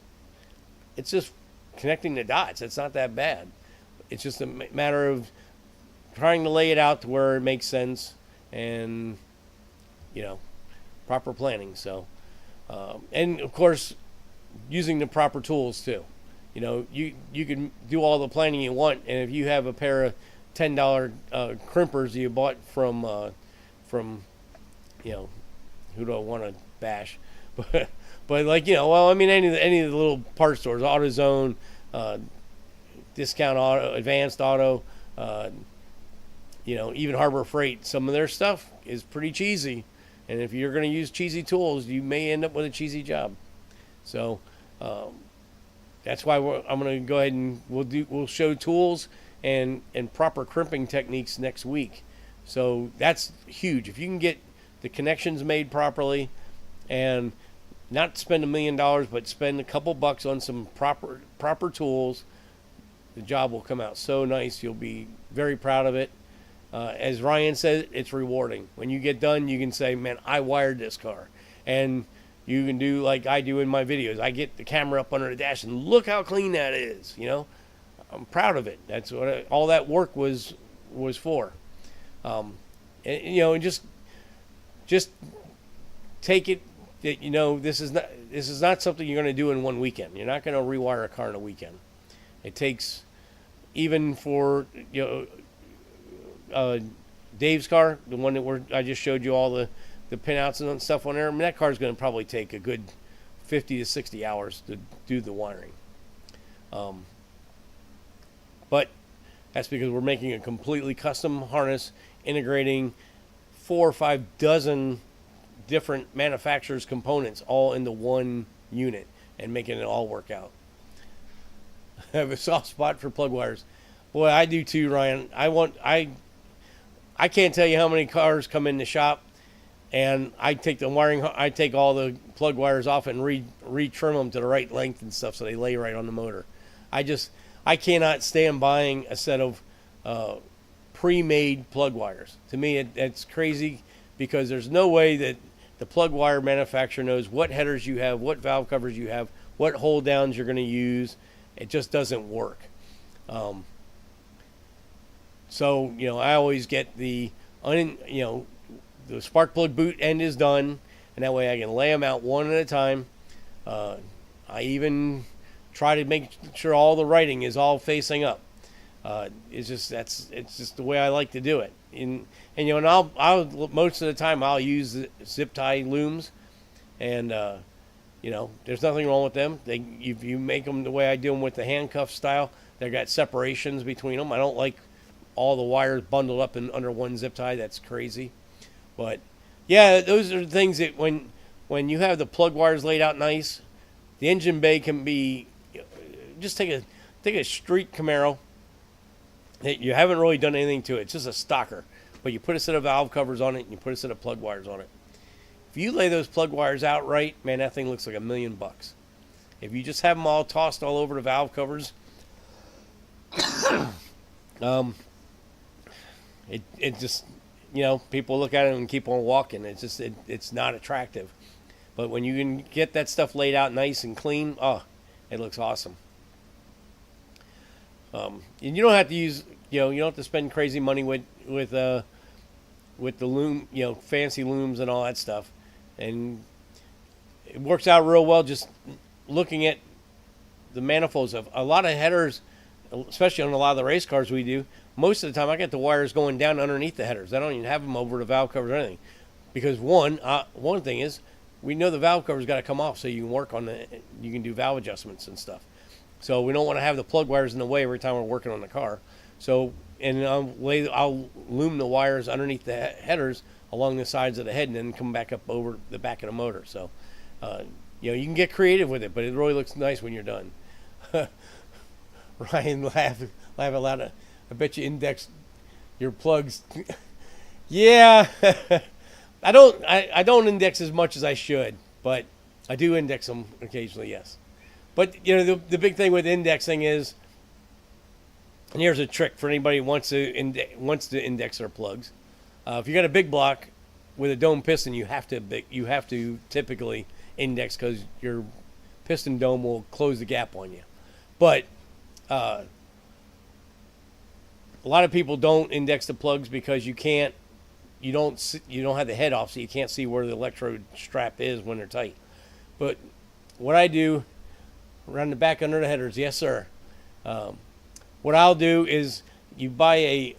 it's just connecting the dots. It's not that bad. It's just a matter of trying to lay it out to where it makes sense, and, you know, proper planning. So, and of course, using the proper tools too. You know, you can do all the planning you want, and if you have a pair of $10 crimpers you bought from you know, who do I want to bash, but like, you know, well, I mean, any of the little parts stores, AutoZone, Discount Auto, Advanced Auto, you know, even Harbor Freight, some of their stuff is pretty cheesy, and if you're going to use cheesy tools, you may end up with a cheesy job. So that's why I'm going to go ahead and we'll show tools and proper crimping techniques next week. So that's huge. If you can get the connections made properly, and not spend $1 million, but spend a couple bucks on some proper tools, the job will come out so nice. You'll be very proud of it. As Ryan said, it's rewarding. When you get done, you can say, man, I wired this car. and you can do like I do in my videos. I get the camera up under the dash and look how clean that is. I'm proud of it. That's what all that work was for. And just take it that this is not something you're going to do in one weekend. You're not going to rewire a car in a weekend. It takes, even for Dave's car, the one that I just showed you all the pinouts and stuff on there. I mean, that car is going to probably take a good 50 to 60 hours to do the wiring. But that's because we're making a completely custom harness, integrating 4 or 5 dozen different manufacturers' components all into one unit and making it all work out. I have a soft spot for plug wires. Boy, I do too, Ryan. I can't tell you how many cars come in the shop, and I take all the plug wires off and retrim them to the right length and stuff so they lay right on the motor. I cannot stand buying a set of pre-made plug wires. To me, it's crazy, because there's no way that the plug wire manufacturer knows what headers you have, what valve covers you have, what hold downs you're going to use. It just doesn't work. So I always get the spark plug boot end is done, and that way I can lay them out one at a time. I even try to make sure all the writing is all facing up. It's just the way I like to do it. And I'll most of the time I'll use zip tie looms, and there's nothing wrong with them. If you make them the way I do them with the handcuff style, they got separations between them. I don't like all the wires bundled up under one zip tie. That's crazy. But yeah, those are the things that when you have the plug wires laid out nice, the engine bay can be, just take a street Camaro that you haven't really done anything to it. It's just a stocker, but you put a set of valve covers on it and you put a set of plug wires on it. If you lay those plug wires out right, man, that thing looks like $1 million. If you just have them all tossed all over the valve covers, it just, people look at it and keep on walking. It's just, it's not attractive. But when you can get that stuff laid out nice and clean, it looks awesome. And you don't have to use, you don't have to spend crazy money with the loom, fancy looms and all that stuff. And it works out real well just looking at the manifolds of a lot of headers, especially on a lot of the race cars we do. Most of the time I get the wires going down underneath the headers. I don't even have them over the valve covers or anything. Because one thing is, we know the valve cover's got to come off so you can work on you can do valve adjustments and stuff. So we don't want to have the plug wires in the way every time we're working on the car. So, and I'll loom the wires underneath the headers along the sides of the head and then come back up over the back of the motor. So, you can get creative with it, but it really looks nice when you're done. Ryan laugh aloud. I bet you index your plugs. Yeah, I don't index as much as I should, but I do index them occasionally. Yes, but the big thing with indexing is, and here's a trick for anybody who wants to index their plugs. If you got a big block with a dome piston, you have to typically index, because your piston dome will close the gap on you. But a lot of people don't index the plugs because you don't have the head off, so you can't see where the electrode strap is when they're tight. But what I do around the back under the headers, yes sir. What I'll do is you buy a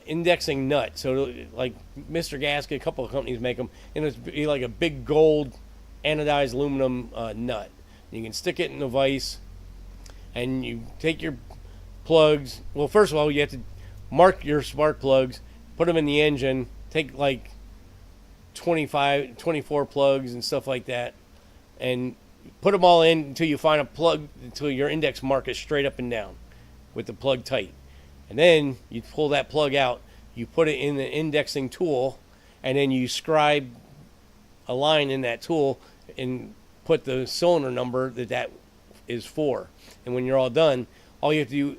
indexing nut. So like Mr. Gasket, a couple of companies make them, and it's be like a big gold anodized aluminum nut. You can stick it in the vise, and you take your plugs. Well, first of all, you have to mark your spark plugs, put them in the engine, take like 24 plugs and stuff like that, and put them all in until you find a plug, until your index mark is straight up and down with the plug tight. And then you pull that plug out, you put it in the indexing tool, and then you scribe a line in that tool and put the cylinder number that is for. And when you're all done, all you have to do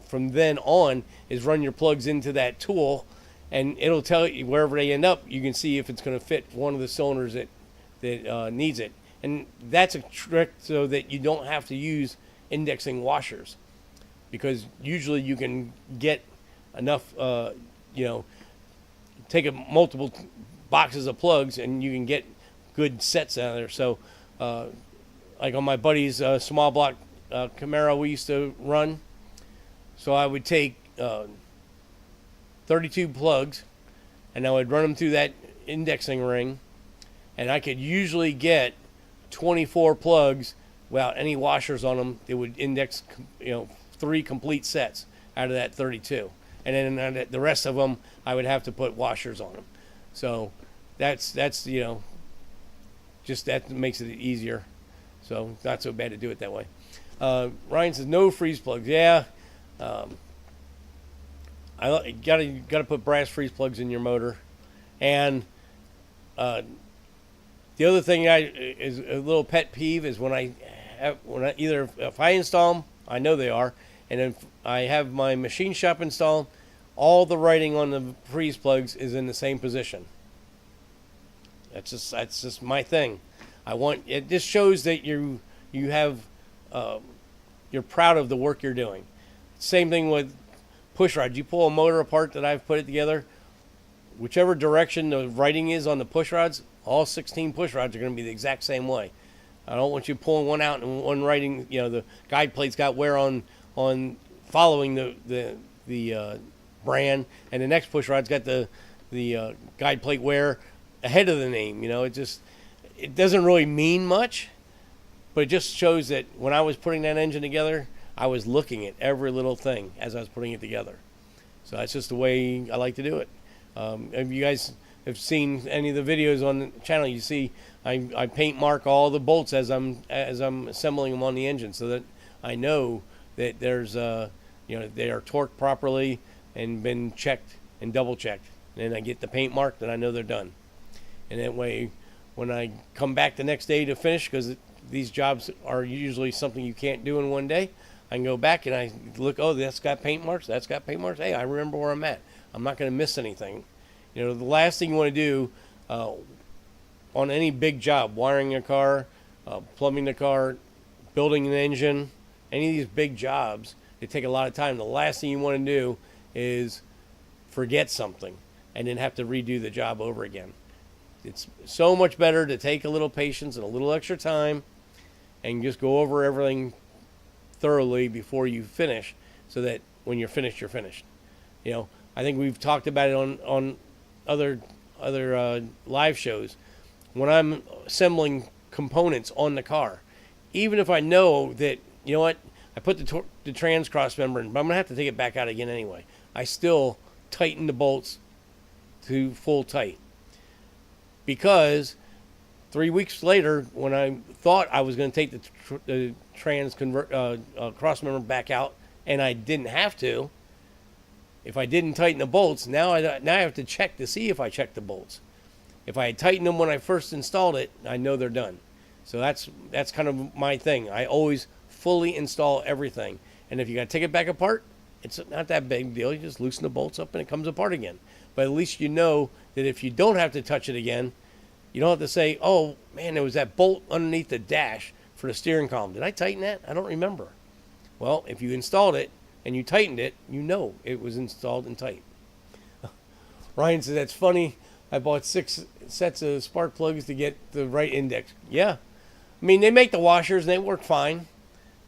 from then on is run your plugs into that tool and it'll tell you wherever they end up. You can see if it's going to fit one of the cylinders that needs it, and that's a trick so that you don't have to use indexing washers, because usually you can get enough, take multiple boxes of plugs and you can get good sets out of there. So, like on my buddy's small block Camaro we used to run, so I would take 32 plugs and I would run them through that indexing ring, and I could usually get 24 plugs without any washers on them. It would index, 3 complete sets out of that 32. And then the rest of them, I would have to put washers on them. So that's just that makes it easier. So not so bad to do it that way. Ryan says no freeze plugs. Yeah, I gotta put brass freeze plugs in your motor. And the other thing is a little pet peeve is when I either if I install them, I know they are, and if I have my machine shop install, all the writing on the freeze plugs is in the same position. That's just my thing. It just shows that you have you're proud of the work you're doing. Same thing with push rods. You pull a motor apart that I've put it together, whichever direction the writing is on the push rods, all 16 push rods are going to be the exact same way. I don't want you pulling one out and one writing, the guide plate's got wear on following the brand, and the next push rod's got the guide plate wear ahead of the name. It doesn't really mean much, but it just shows that when I was putting that engine together, I was looking at every little thing as I was putting it together. So that's just the way I like to do it. If you guys have seen any of the videos on the channel, you see I paint mark all the bolts as I'm assembling them on the engine, so that I know that there's they are torqued properly and been checked and double checked. And then I get the paint mark, then I know they're done. And that way, when I come back the next day to finish, because these jobs are usually something you can't do in one day, I can go back and I look, oh, that's got paint marks, that's got paint marks. Hey, I remember where I'm at. I'm not going to miss anything. The last thing you want to do on any big job, wiring a car, plumbing the car, building an engine, any of these big jobs, they take a lot of time. The last thing you want to do is forget something and then have to redo the job over again. It's so much better to take a little patience and a little extra time and just go over everything thoroughly before you finish, so that when you're finished, you're finished. I think we've talked about it on other live shows. When I'm assembling components on the car, even if I know that, I put the trans cross member in, but I'm going to have to take it back out again anyway, I still tighten the bolts to full tight. Because 3 weeks later, when I thought I was going to take the trans cross member back out, and I didn't have to, if I didn't tighten the bolts, now I have to check to see if I checked the bolts. If I had tightened them when I first installed it, I know they're done. So that's kind of my thing. I always fully install everything. And if you got to take it back apart, it's not that big a deal. You just loosen the bolts up and it comes apart again. But at least you know that if you don't have to touch it again, you don't have to say, oh, man, there was that bolt underneath the dash for the steering column. Did I tighten that? I don't remember. Well, if you installed it and you tightened it, you know it was installed and tight. Ryan says, that's funny. I bought 6 sets of spark plugs to get the right index. Yeah. I mean, they make the washers and they work fine.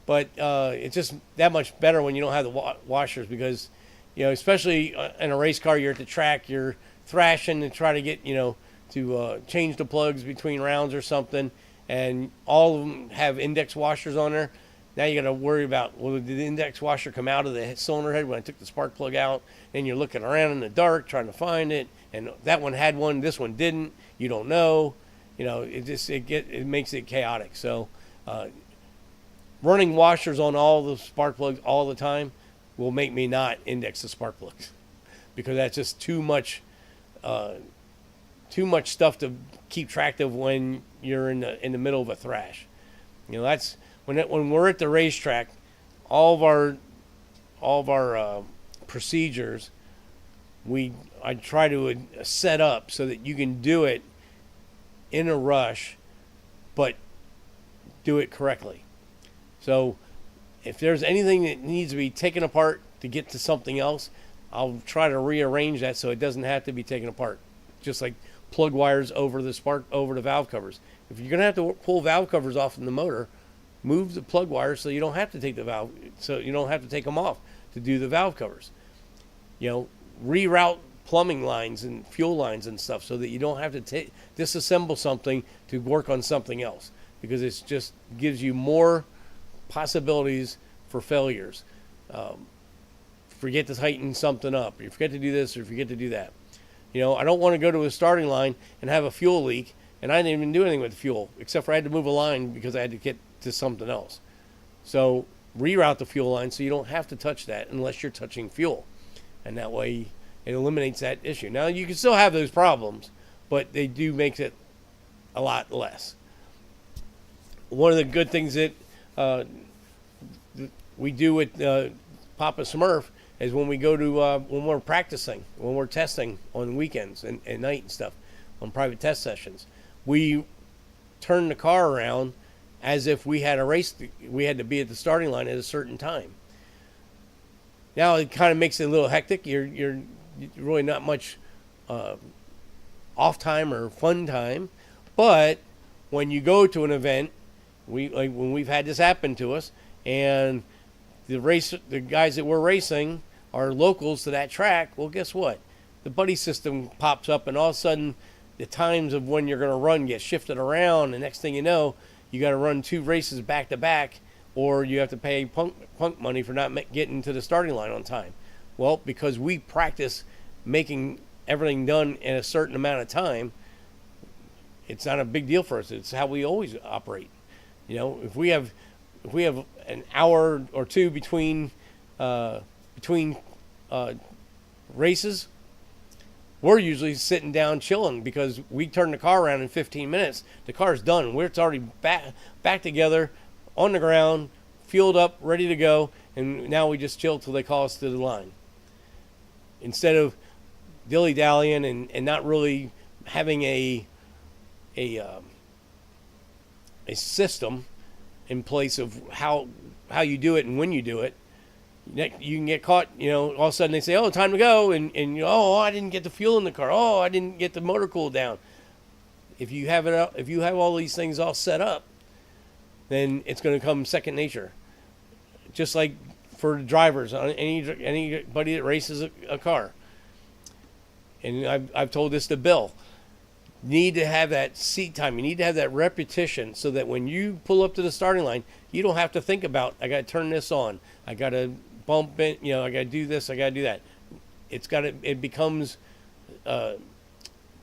But it's just that much better when you don't have the washers, because, especially in a race car, you're at the track, you're thrashing to try to get, to change the plugs between rounds or something, and all of them have index washers on there. Now you got to worry about, well, did the index washer come out of the cylinder head when I took the spark plug out? And you're looking around in the dark trying to find it, and that one had one, this one didn't. You don't know. It makes it chaotic. So running washers on all the spark plugs all the time will make me not index the spark plugs, because that's just too much stuff to keep track of when you're in the middle of a thrash. That's when we're at the racetrack, all of our procedures I try to set up so that you can do it in a rush, but do it correctly. So if there's anything that needs to be taken apart to get to something else, I'll try to rearrange that so it doesn't have to be taken apart. Just like plug wires over the valve covers. If you're gonna have to pull valve covers off in the motor, move the plug wires so you don't have to take them off to do the valve covers. Reroute plumbing lines and fuel lines and stuff so that you don't have to disassemble something to work on something else, because it just gives you more possibilities for failures. Forget to tighten something up, you forget to do this or forget to do that. I don't want to go to a starting line and have a fuel leak, and I didn't even do anything with the fuel except for I had to move a line because I had to get to something else. So reroute the fuel line so you don't have to touch that unless you're touching fuel, and that way it eliminates that issue. Now you can still have those problems, but they do make it a lot less. One of the good things that we do with Papa Smurf is when we go to when we're practicing, when we're testing on weekends and night and stuff, on private test sessions, we turn the car around as if we had a race. We had to be at the starting line at a certain time. Now it kind of makes it a little hectic. You're really not much off time or fun time, but when you go to an event, when we've had this happen to us, and the guys that we're racing are locals to that track, well, guess what? The buddy system pops up, and all of a sudden, the times of when you're going to run get shifted around, and next thing you know, you got to run 2 races back to back, or you have to pay punk money for not getting to the starting line on time. Well, because we practice making everything done in a certain amount of time, it's not a big deal for us. It's how we always operate. If we have an hour or two between races, we're usually sitting down chilling because we turn the car around in 15 minutes. The car's done. It's already back together, on the ground, fueled up, ready to go, and now we just chill till they call us to the line. Instead of dilly-dallying and not really having a system in place of how you do it and when you do it, you can get caught. All of a sudden they say, "Oh, time to go," and I didn't get the fuel in the car. Oh, I didn't get the motor cooled down. If you have all these things all set up, then it's going to come second nature. Just like for drivers, anybody that races a car, and I've told this to Bill. Need to have that seat time. You need to have that repetition so that when you pull up to the starting line, you don't have to think about, I got to turn this on, I got to bump it, I got to do this, I got to do that. It becomes what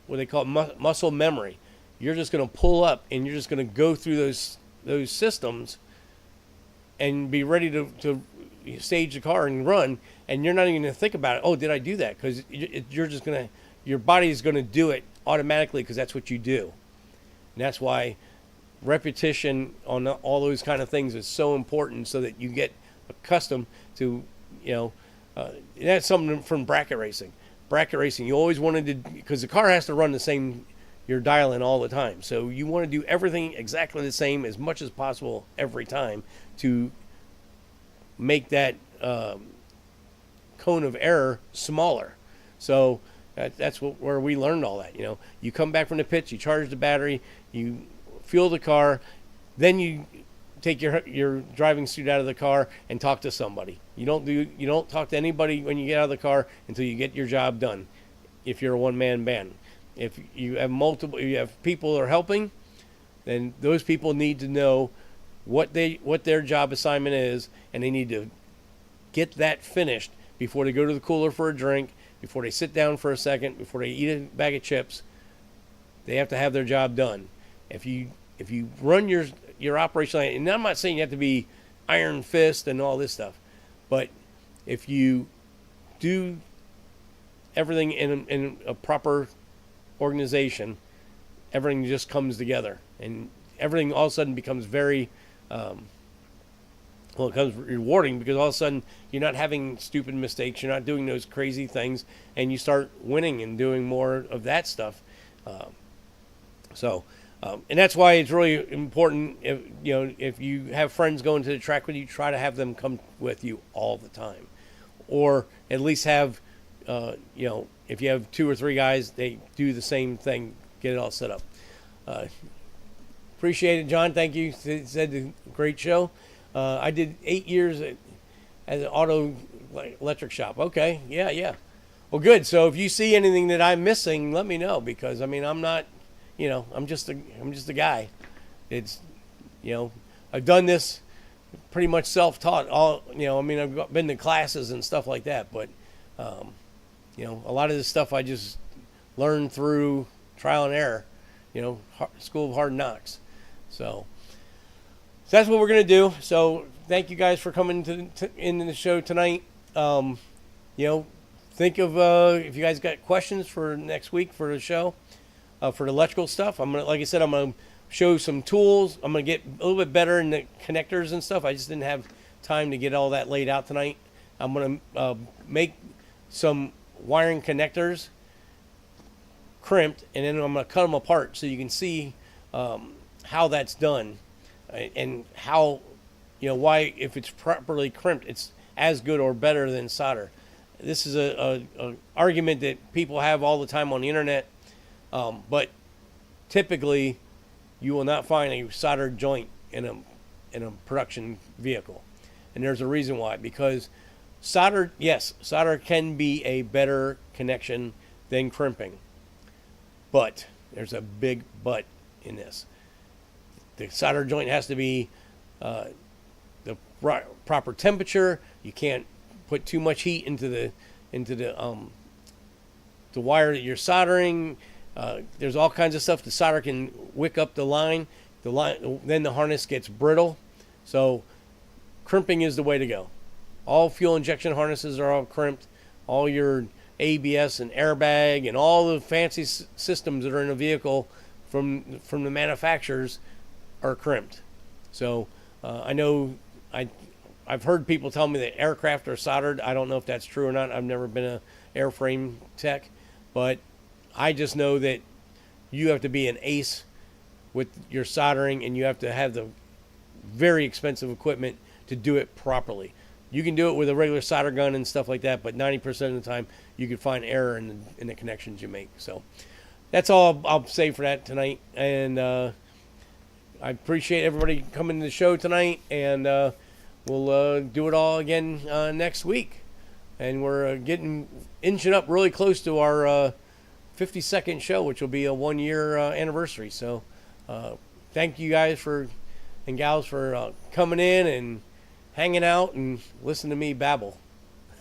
they call muscle memory. You're just going to pull up and you're just going to go through those systems and be ready to stage the car and run, and you're not even going to think about it. Oh, did I do that? Because your body is going to do it automatically because that's what you do. And that's why repetition on all those kind of things is so important, so that you get accustomed to, that's something from bracket racing. Bracket racing, you always wanted to, because the car has to run the same, you're dialing all the time. So you want to do everything exactly the same as much as possible every time to make that cone of error smaller. So that's where we learned all that. You come back from the pits, you charge the battery, you fuel the car, then you take your driving suit out of the car and talk to somebody. You don't talk to anybody when you get out of the car until you get your job done. If you're a one-man band, if you have people that are helping, then those people need to know what their job assignment is, and they need to get that finished before they go to the cooler for a drink, before they sit down for a second, before they eat a bag of chips. They have to have their job done. If you run your operation, and I'm not saying you have to be iron fist and all this stuff, but if you do everything in a proper organization, everything just comes together, and everything all of a sudden becomes very Well, it becomes rewarding because all of a sudden you're not having stupid mistakes, you're not doing those crazy things, and you start winning and doing more of that stuff. And that's why it's really important. If you have friends going to the track with you, try to have them come with you all the time, or at least have, if you have 2 or 3 guys, they do the same thing, get it all set up. Appreciate it, John. Thank you. Said great show. I did 8 years at an auto electric shop. Okay, yeah. Well, good. So if you see anything that I'm missing, let me know, because I'm not. I'm just a guy. It's, I've done this pretty much self-taught. I've been to classes and stuff like that, but, a lot of this stuff I just learned through trial and error, school of hard knocks. So that's what we're going to do. So thank you guys for coming into the show tonight. Think of, if you guys got questions for next week for the show. For the electrical stuff, like I said, I'm gonna show some tools. I'm gonna get a little bit better in the connectors and stuff. I just didn't have time to get all that laid out tonight. I'm gonna make some wiring connectors crimped, and then I'm gonna cut them apart so you can see how that's done, and how, why, if it's properly crimped, it's as good or better than solder. This is a argument that people have all the time on the internet. But typically, you will not find a soldered joint in a production vehicle, and there's a reason why. Because solder can be a better connection than crimping, but there's a big but in this. The solder joint has to be the proper temperature. You can't put too much heat into the wire that you're soldering. There's all kinds of stuff. The solder can wick up the line. Then the harness gets brittle. So crimping is the way to go. All fuel injection harnesses are all crimped. All your ABS and airbag and all the fancy systems that are in a vehicle from the manufacturers are crimped. So I know I've heard people tell me that aircraft are soldered. I don't know if that's true or not. I've never been an airframe tech, but I just know that you have to be an ace with your soldering, and you have to have the very expensive equipment to do it properly. You can do it with a regular solder gun and stuff like that, but 90% of the time you can find error in the connections you make. So that's all I'll say for that tonight. And I appreciate everybody coming to the show tonight, and we'll do it all again next week. And we're inching up really close to our 52nd show, which will be a 1-year anniversary. So thank you guys and gals for coming in and hanging out and listening to me babble.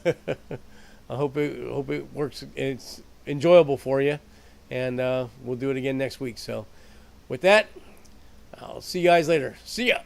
I hope it works. It's enjoyable for you, and we'll do it again next week. So with that, I'll see you guys later. See ya.